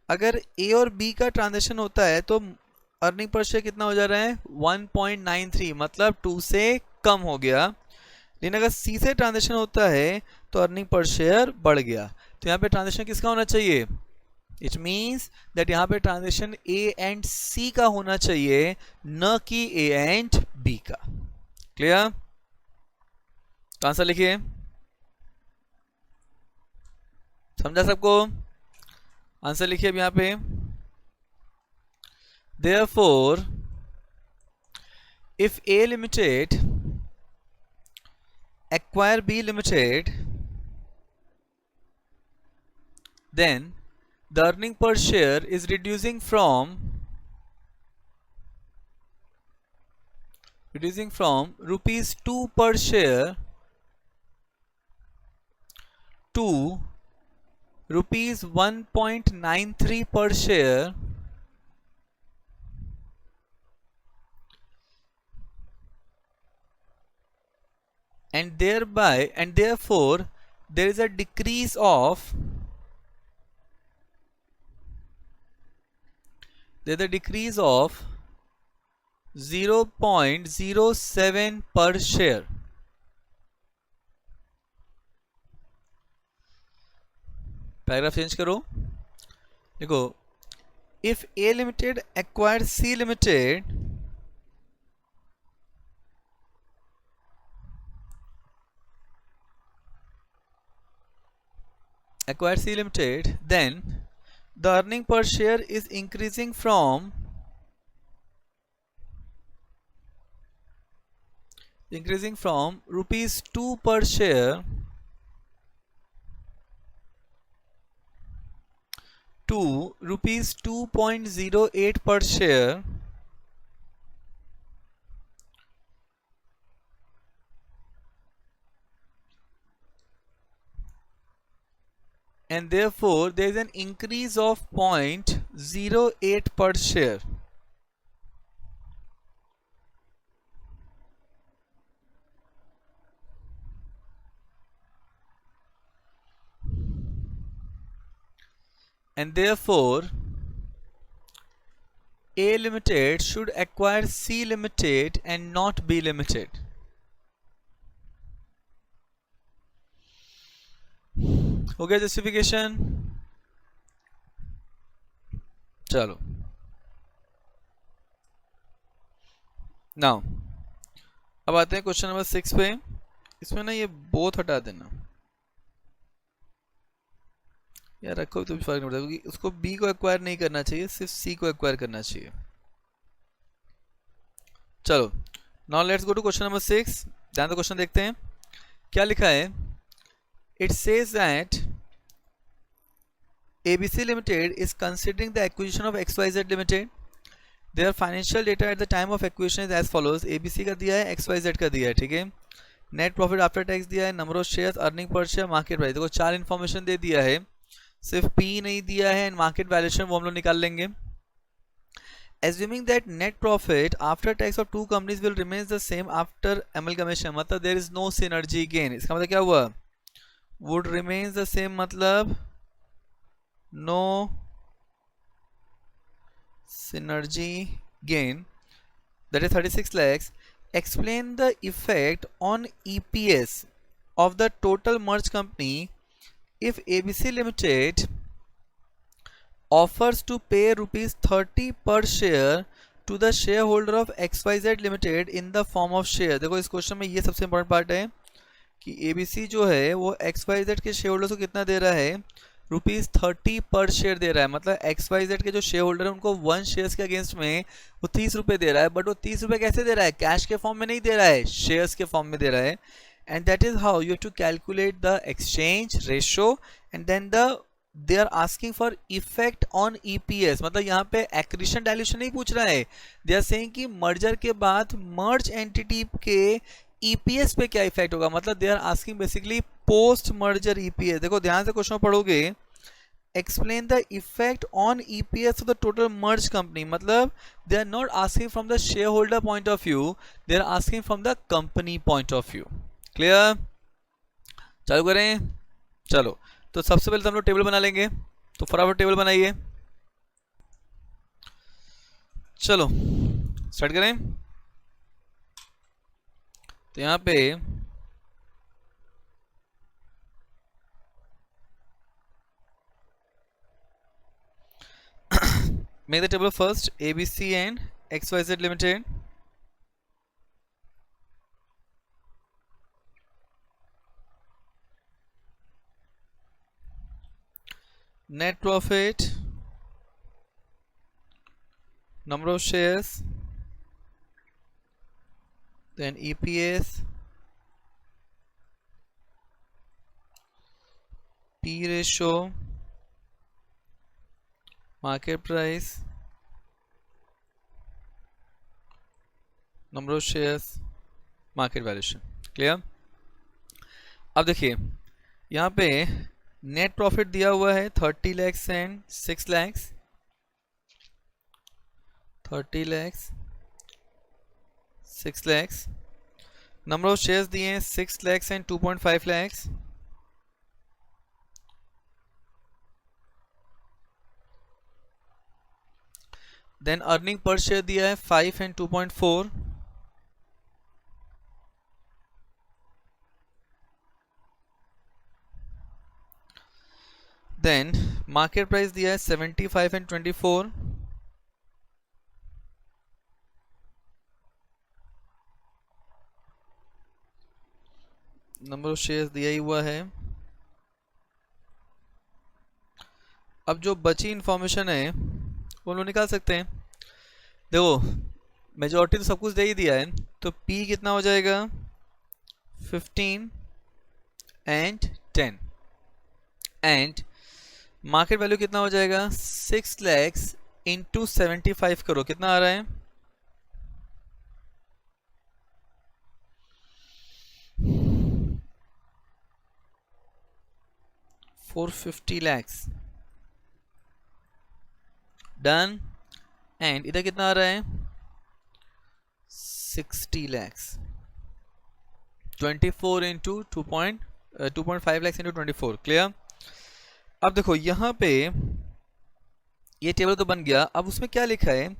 Speaker 1: अगर A और B का ट्रांजेक्शन होता है तो अर्निंग पर शेयर कितना हो जा रहा है? 1.93 मतलब 2 से कम हो गया. लेकिन अगर C से ट्रांजेक्शन होता है तो अर्निंग पर शेयर बढ़ गया. तो यहाँ पे ट्रांजेक्शन किसका होना चाहिए? इट मीन्स दैट यहाँ पे ट्रांजेक्शन A एंड C का होना चाहिए, न कि A एंड B का. क्लियर? आंसर लिखिए. समझा सबको? आंसर लिखिए अब यहाँ पे. Therefore, if A Limited acquire B Limited, then the earning per share is reducing from rupees 2 per share to rupees 1.93 per share, and therefore there is a decrease of 0.07 per share. Paragraph change करो. देखो, if A Limited acquires C Limited, acquire C Limited, then the earning per share is increasing from rupees 2 per share to rupees 2.08 per share, and therefore there is an increase of 0.08 per share. And therefore A Limited should acquire C Limited and not B Limited. हो गया justification? चलो now अब आते हैं question number 6 पे. इसमें ना ये बोथ हटा देना यार, रखो तो भी फर्क नहीं पड़ता, क्योंकि उसको बी को एक्वायर नहीं करना चाहिए, सिर्फ सी को एक्वायर करना चाहिए. चलो now let's go to question number 6. ध्यान से क्वेश्चन देखते हैं क्या लिखा है. It says that ABC Limited is considering the acquisition of XYZ Limited. Their financial data at the time of acquisition is as follows. ABC का दिया है, XYZ का दिया है, ठीक है. नेट प्रॉफिट आफ्टर टैक्स दिया है, number of shares, earning per share, market price. देखो 4 इन्फॉर्मेशन दे दिया है, सिर्फ P नहीं दिया है, एंड मार्केट वैल्यूएशन वो हम लोग निकाल लेंगे. Assuming that net profit after tax of two companies will remain the same after amalgamation, मतलब there is no synergy gain. इसका मतलब क्या हुआ? Would remains the same मतलब no synergy gain, that is 36 lakhs. Explain the effect on EPS of the total merged company if ABC Limited offers to pay rupees 30 per share to the shareholder of XYZ Limited in the form of share. देखो इस question में ये सबसे important part है कि ABC जो है वो XYZ के शेयर होल्डर्स को कितना दे रहा है, रुपीज 30 पर शेयर दे रहा है. मतलब XYZ के जो शेयर होल्डर है उनको 1 शेयर्स के अगेंस्ट में वो 30 रुपए दे रहा है. बट वो 30 रुपए कैसे दे रहा है? कैश के फॉर्म में नहीं दे रहा है, शेयर्स के फॉर्म में दे रहा है. And that is how you have to calculate the exchange ratio, and then they are asking for effect on EPS. मतलब यहाँ पे एक्रीशन डायल्यूशन नहीं पूछ रहा है, दे आर सेइंग कि मर्जर के बाद मर्ज एंटिटी के EPS पे क्या इफेक्ट होगा. मतलब they are asking basically post merger EPS. देखो ध्यान से क्वेश्चन पढ़ोगे, explain the effect on EPS of the total merged company. मतलब they are not asking from the shareholder point of view, they are asking from the company point of view. Clear? चालू करें. चलो तो सबसे पहले तो हम लोग टेबल बना लेंगे, तो फटाफट टेबल बनाइए. चलो स्टार्ट करें. तो यहाँ पे make the table first ABC and XYZ Limited. Net profit, number of shares, then EPS, P ratio, market price, number of shares, market valuation. Clear? अब देखिए यहाँ पे नेट प्रॉफिट दिया हुआ है 30 lakhs and 6 lakhs. 30 lakhs 6 lakhs. Number of shares दिए हैं 6 lakhs and 2.5 lakhs. Then earning per share दिया है 5 एंड 2.4. देन मार्केट प्राइस दिया है 75 एंड 24. नंबर ऑफ शेयर्स दिया ही हुआ है. अब जो बची इंफॉर्मेशन है वो लोग निकाल सकते हैं। देखो मेजॉरिटी तो सब कुछ दे ही दिया है, तो P कितना हो जाएगा 15 एंड 10 एंड मार्केट वैल्यू कितना हो जाएगा 6 लैक्स इंटू 75 करो, कितना आ रहा है 450 लैक्स। डन। एंड इधर कितना आ रहा है 60 lakhs. 24 into 2.5 lakhs into 24। Clear. अब देखो यहाँ पे ये टेबल तो बन गया। अब उसमें क्या लिखा है,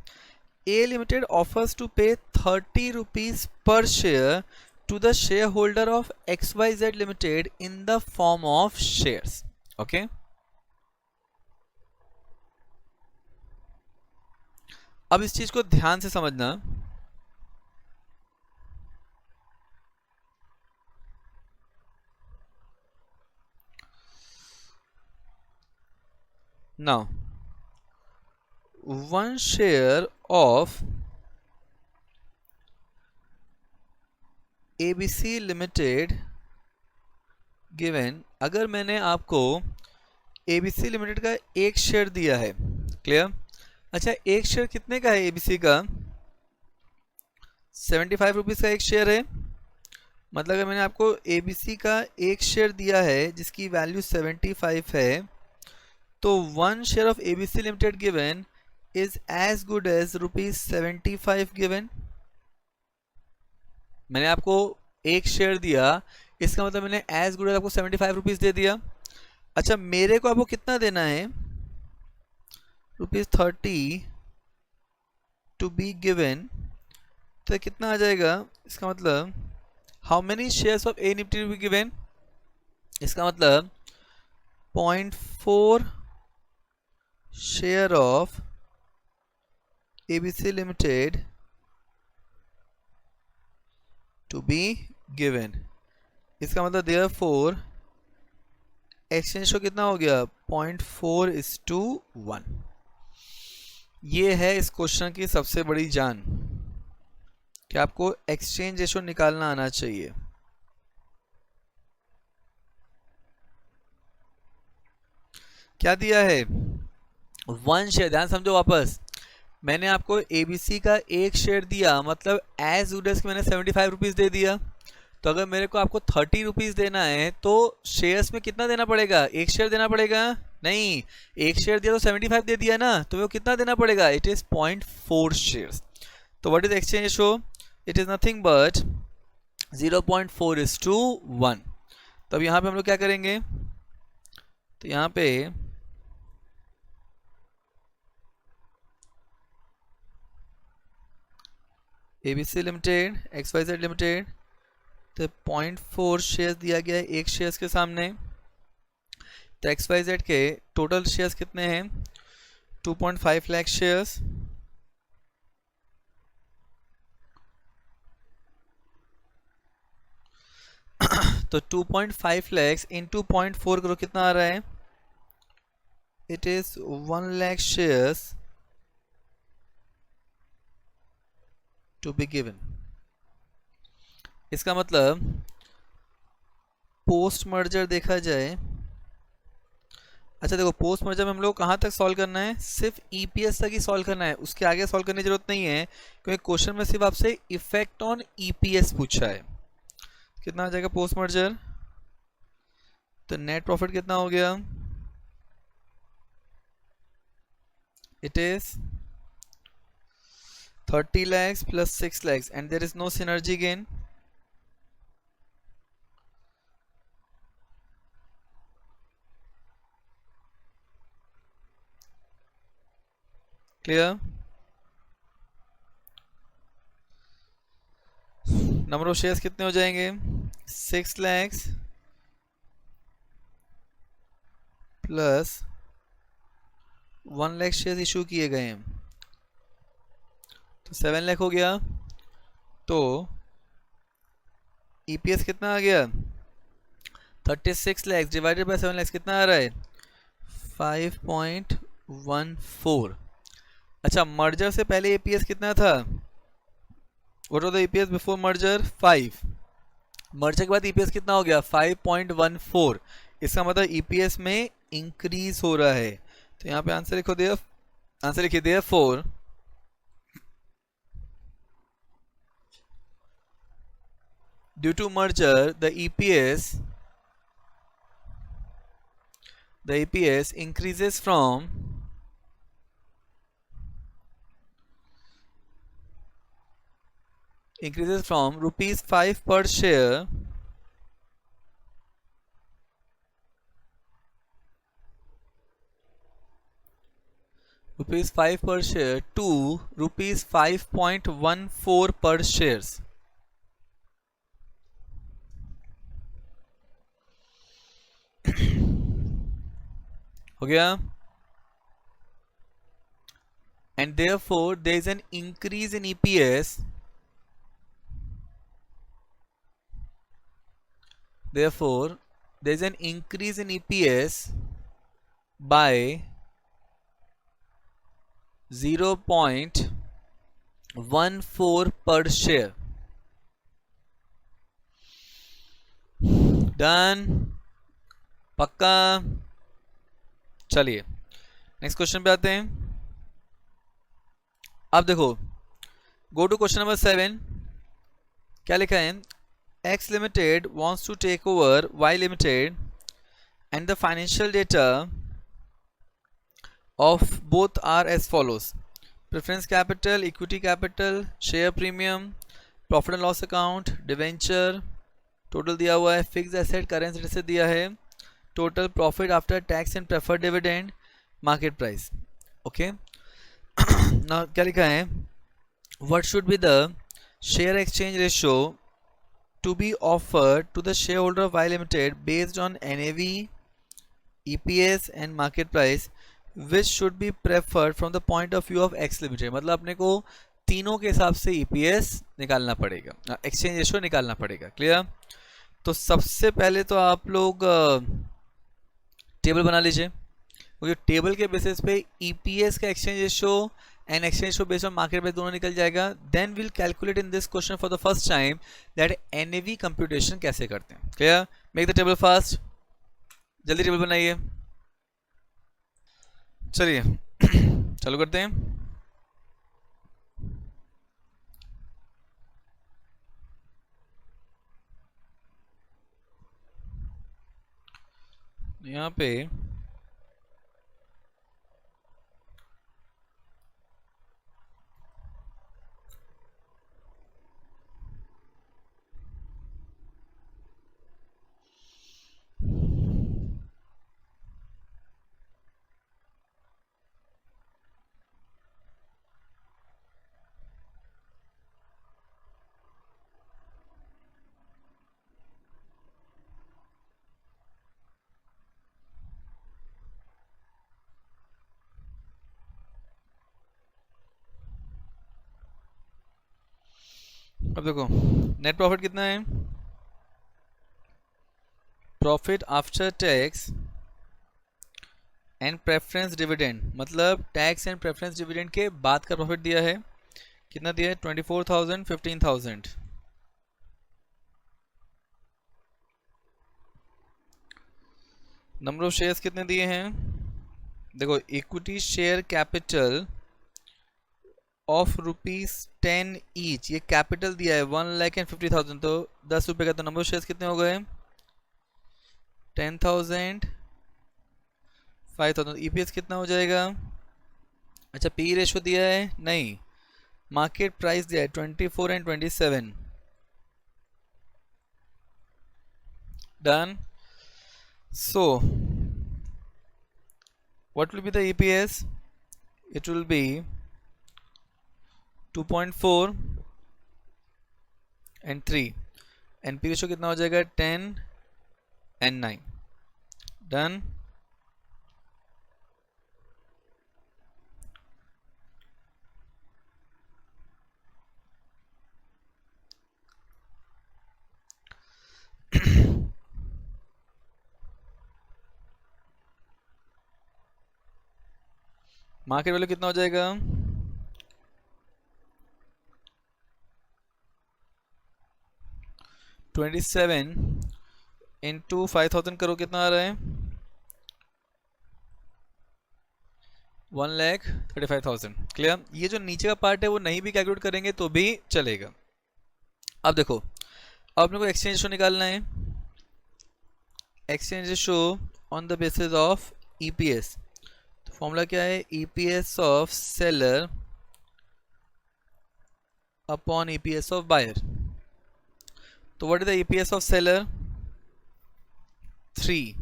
Speaker 1: ए लिमिटेड ऑफर्स टू पे 30 rupees per share to the share holder of XYZ limited in the form of shares. Okay, अब इस चीज को ध्यान से समझना। Now one share of ABC limited given, अगर मैंने आपको ABC लिमिटेड का एक शेयर दिया है। क्लियर। अच्छा, एक शेयर कितने का है ABC का 75 रुपीज का एक शेयर है। मतलब अगर मैंने आपको ABC का एक शेयर दिया है जिसकी वैल्यू 75 है, तो one share of ABC limited given is as good as rupees 75 given. मैंने आपको एक शेयर दिया, इसका मतलब मैंने एज गुड एज आपको 75 रुपीज दे दिया। अच्छा, मेरे को आपको कितना देना है रुपीज 30 टू बी गिवन, तो कितना आ जाएगा, इसका मतलब how many shares of A nifty to be given, इसका मतलब 0.4 share of ABC Limited to be given। इसका मतलब therefore एक्सचेंज को कितना हो गया 0.4:1। ये है इस क्वेश्चन की सबसे बड़ी जान कि आपको एक्सचेंज रेशो निकालना आना चाहिए। क्या दिया है वन शेयर, ध्यान समझो वापस। मैंने आपको ABC का एक शेयर दिया, मतलब एज गुड एज मैंने 75 रुपीज दे दिया। तो अगर मेरे को आपको 30 रुपीज देना है तो शेयर्स में कितना देना पड़ेगा, एक शेयर देना पड़ेगा। नहीं, एक शेयर दिया तो 75 दे दिया ना, तो वो कितना देना पड़ेगा, इट इज 0.4 शेयर्स। तो what is exchange ratio, it is nothing but 0.4:1। तो अब यहाँ पे हम लोग क्या करेंगे, तो यहाँ पे ABC लिमिटेड XYZ लिमिटेड, तो 0.4 शेयर्स दिया गया है एक शेयर्स के सामने। तो XYZ के टोटल शेयर्स कितने हैं 2.5 लाख शेयर्स। तो 2.5 लाख इंटू 0.4 करो, कितना आ रहा है, it is 1 lakh shares to be given. इसका मतलब पोस्ट मर्जर देखा जाए, अच्छा देखो पोस्ट मर्जर में हम लोग कहाँ तक सॉल्व करना है, सिर्फ EPS तक ही सॉल्व करना है, उसके आगे सॉल्व करने की जरूरत नहीं है, क्योंकि क्वेश्चन में सिर्फ आपसे इफेक्ट ऑन EPS पूछा है। कितना आ जाएगा पोस्ट मर्जर, तो नेट प्रॉफिट कितना हो गया, it is 30 lakhs plus 6 lakhs and there is no synergy gain। Clear. Number of shares कितने हो जाएंगे 6 lakhs plus 1 lakh shares issue किए गए हैं, तो 7 लाख हो गया। तो EPS कितना आ गया 36 लाख डिवाइडेड बाय 7 लाख, कितना आ रहा है 5.14। अच्छा, मर्जर से पहले ईपीएस कितना था? What was the EPS before merger? 5। Merger के बाद ईपीएस कितना हो गया? 5.14। इसका मतलब ईपीएस में इंक्रीज हो रहा है। तो यहाँ पे आंसर लिखो देयर, आंसर लिखिए therefore due to merger the EPS increases from rupees 5 per share to rupees 5.14 per shares। हो गया? And therefore there is an increase in EPS, therefore there is an increase in EPS by 0.14 per share। Done? पक्का? चलिए next question पे आते हैं। अब देखो, गो to question number 7। क्या लिखा है? X Limited wants to take over Y Limited and the financial data of both are as follows: preference capital, equity capital, share premium, profit and loss account, debenture, total दिया हुआ है, fix asset current asset दिया है, total profit after tax and preferred dividend, market price. Okay, ना क्या लिखा है? What should be the share exchange ratio to be offered to the shareholder of Y Limited based on NAV, EPS and market price, which should be preferred from the point of view of X Limited। मतलब अपने को तीनों के हिसाब से EPS निकालना पड़ेगा, exchange ratio निकालना पड़ेगा। क्लियर? तो सबसे पहले तो आप लोग टेबल बना लीजिए, क्योंकि टेबल के बेसिस पे EPS का exchange ratio and exchange ratio based on market price दोनों निकल जाएगा। then we'll calculate in this question for the first time that NAV computation कैसे करते हैं। clear? make the table fast, जल्दी टेबल बनाइए। चलिए चालू करते हैं। यहाँ पे अब देखो, नेट प्रॉफिट कितना है? Profit after tax and preference dividend, मतलब टैक्स एंड प्रेफरेंस डिविडेंड के बाद का प्रॉफिट दिया है। कितना दिया है? 24,000, 15,000। नंबर ऑफ शेयर्स कितने दिए हैं? देखो, equity share capital of ₹10 each, ये कैपिटल दिया है 1,50,000, तो 10 रुपए का। तो नंबर ऑफ शेयर्स कितने हो गए? 10,000, 5,000। ईपीएस कितना हो जाएगा? अच्छा, पी रेशो दिया है? नहीं, मार्केट प्राइस दिया है 24 and 27। Done? So what will be the EPS? It will be 2.4 and 3 and P ratio कितना हो जाएगा? 10 and 9। डन? मार्केट वैल्यू कितना हो जाएगा, 27 इंटू 5000 करो, कितना आ रहा है, 1,35,000। क्लियर। ये जो नीचे का पार्ट है वो नहीं भी कैलकुलेट करेंगे तो भी चलेगा। अब देखो, अब अपने को एक्सचेंज रेशो निकालना है। Exchange ratio on the basis of EPS, तो फॉर्मूला क्या है, EPS of seller upon EPS of buyer. तो what is the EPS of seller, 3,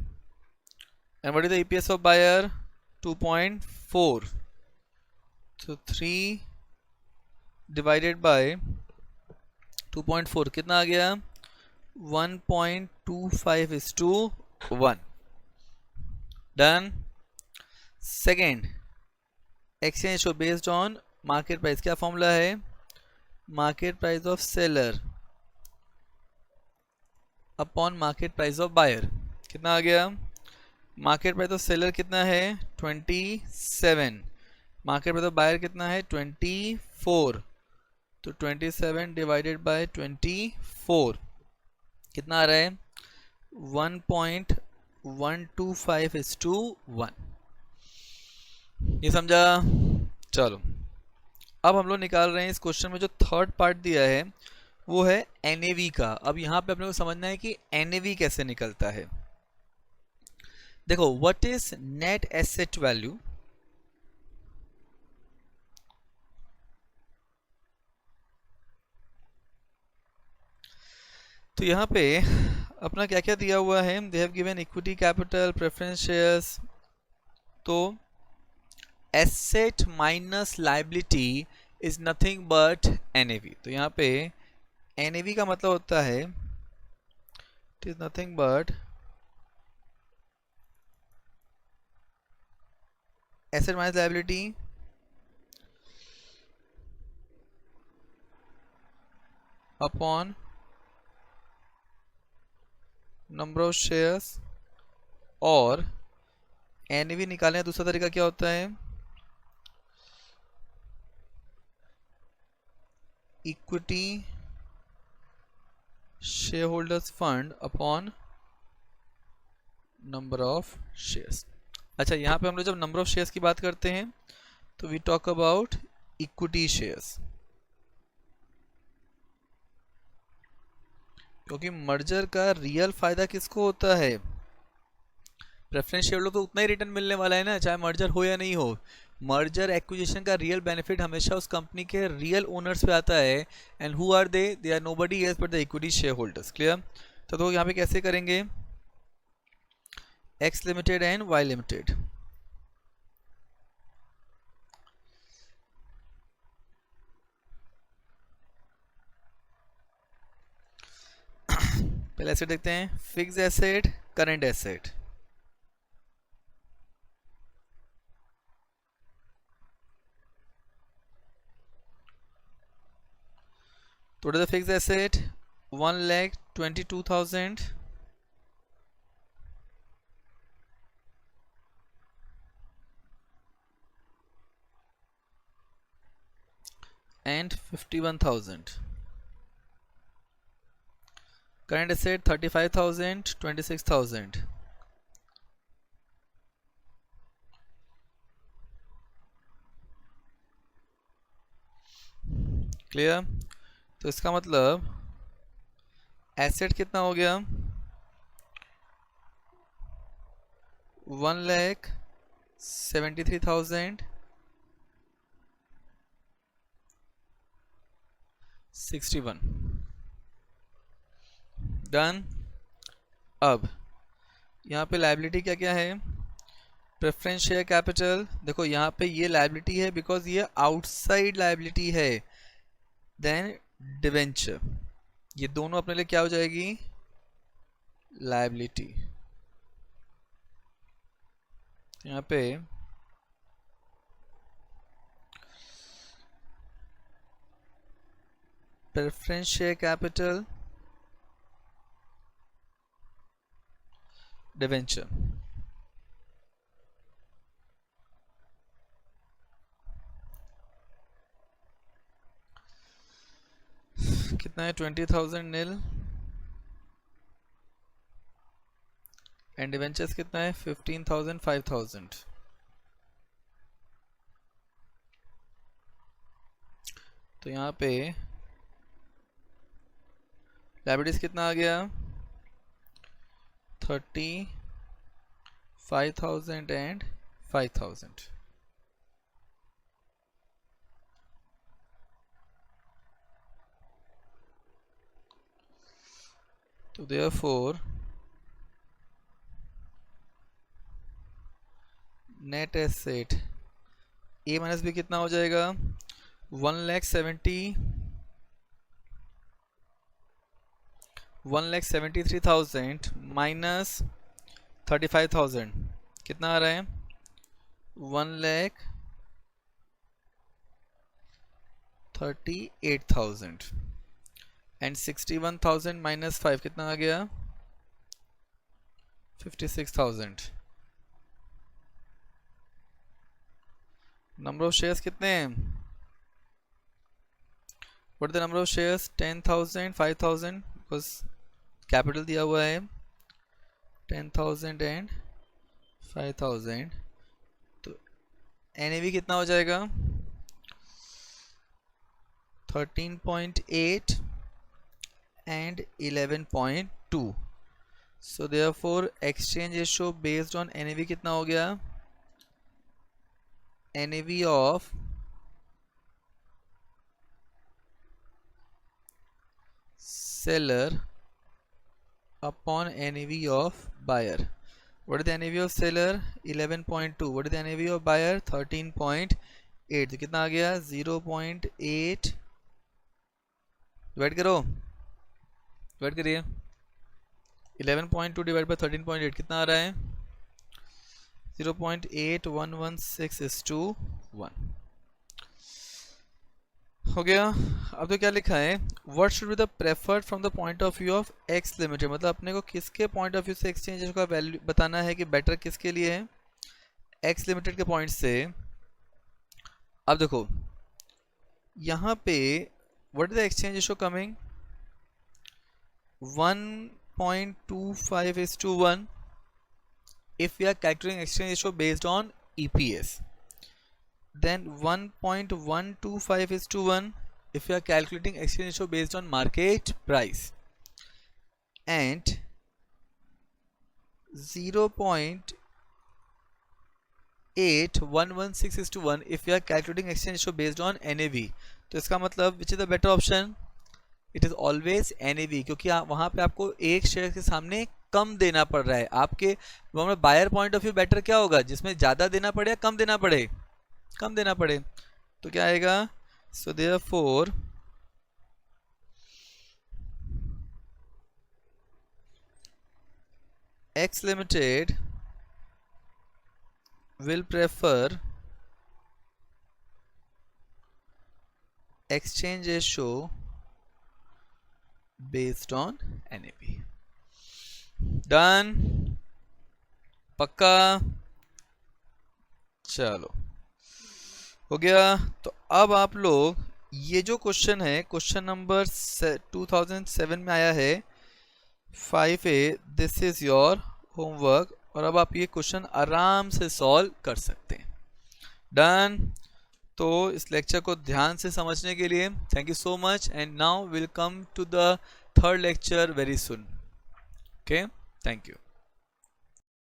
Speaker 1: and what is the EPS of buyer, 2.4. so 3 divided by 2.4 कितना आ गया, 1.25:1। डन। Second, exchange show based on market price, क्या formula है, market price of seller upon market price of buyer. कितना आ गया, market price of seller कितना है, 27, मार्केट प्राइस ऑफ बायर कितना है, 24। तो 27 डिवाइडेड बाय 24 कितना आ रहा है, 1.125:1। ये समझा। चलो, अब हम लोग निकाल रहे हैं इस क्वेश्चन में जो थर्ड पार्ट दिया है वो है एनएवी का। अब यहाँ पे अपने को समझना है कि एनएवी कैसे निकलता है। देखो, what is net asset value, तो यहाँ पे अपना क्या क्या दिया हुआ है, they have given equity capital, preference shares. तो asset minus liability is nothing but NAV. तो यहाँ पे एनएवी का मतलब होता है it is nothing but asset minus liability upon number of shares. और एनएवी निकालने का दूसरा तरीका क्या होता है, equity share holders fund upon number of shares. अच्छा, यहाँ पे हम लोग जब नंबर ऑफ शेयर्स की बात करते हैं तो we talk about equity shares, क्योंकि मर्जर का रियल फायदा किसको होता है, प्रेफरेंस शेयर तो उतना ही रिटर्न मिलने वाला है ना, चाहे मर्जर हो या नहीं हो। मर्जर एक्विजिशन का रियल बेनिफिट हमेशा उस कंपनी के रियल ओनर्स पे आता है। And who are they are nobody else but the equity share holders. Clear. तो यहाँ पे कैसे करेंगे, X limited and Y limited. पहले एसेट देखते हैं, fix asset, current asset. Total the fixed asset 1,22,000 and 51,000. Current asset 35,000, 26,000. Clear. तो इसका मतलब एसेट कितना हो गया, 1,73,061। डन। अब यहाँ पे लायबिलिटी क्या क्या है, प्रेफरेंस शेयर कैपिटल। देखो यहाँ पे ये लायबिलिटी है बिकॉज ये आउटसाइड लायबिलिटी है। देन डिवेंचर, ये दोनों अपने लिए क्या हो जाएगी, लायबिलिटी। यहाँ पे प्रेफरेंस शेयर कैपिटल, डिवेंचर। कितना है 20,000 नील एंड डिवेंचर्स कितना है 15,000 5,000। तो यहाँ पे लायबिलिटीज कितना आ गया 35,000 एंड 5,000। तो therefore नेट एसेट ए माइनस बी कितना हो जाएगा 1,73,000 माइनस 35,000 कितना आ रहा है 1,38,000 एंड 61,000 माइनस 5 कितना आ गया 56,000। नंबर ऑफ शेयर्स कितने हैं what the number of shares 10,000 5,000 because capital दिया हुआ है 10,000 एंड 5,000। तो NAV कितना हो जाएगा 13.8 and 11.2। so therefore exchange ratio based on NAV कितना हो गया NAV of seller upon NAV of buyer। what is the NAV of seller 11.2। what is the NAV of buyer 13.8। तो कितना आ गया 0.8 डिवाइड करो डिवाइड करिए 11.2 डिवाइड बाय 13.8 कितना आ रहा है 0.8116:1 हो गया। अब तो क्या लिखा है what should be the preferred from the point of view of x limited, मतलब अपने को किसके पॉइंट ऑफ व्यू से एक्सचेंज का वैल्यू बताना है कि बेटर किसके लिए है एक्स लिमिटेड के पॉइंट से। अब देखो यहाँ पे what is the exchange ratio coming 1.25:1 if we are calculating exchange ratio based on EPS, then 1.125:1 if we are calculating exchange ratio based on market price, and 0.8116:1 if we are calculating exchange ratio based on NAV। तो इसका मतलब which is the better option, it is always NAV, क्योंकि वहां पे आपको एक share के सामने कम देना पड़ रहा है। आपके buyer point of view better क्या होगा जिसमें ज्यादा देना पड़े या कम देना पड़े कम देना पड़े। तो क्या आएगा so therefore X Limited will prefer exchange ratio based on NAV। Done पक्का चलो हो गया। तो अब आप लोग ये जो क्वेश्चन है क्वेश्चन नंबर 2007 में आया है 5A, this is your homework, और अब आप ये क्वेश्चन आराम से सॉल्व कर सकते हैं। डन। तो इस लेक्चर को ध्यान से समझने के लिए thank you so much, and now will come to the third lecture very soon. Okay, thank you.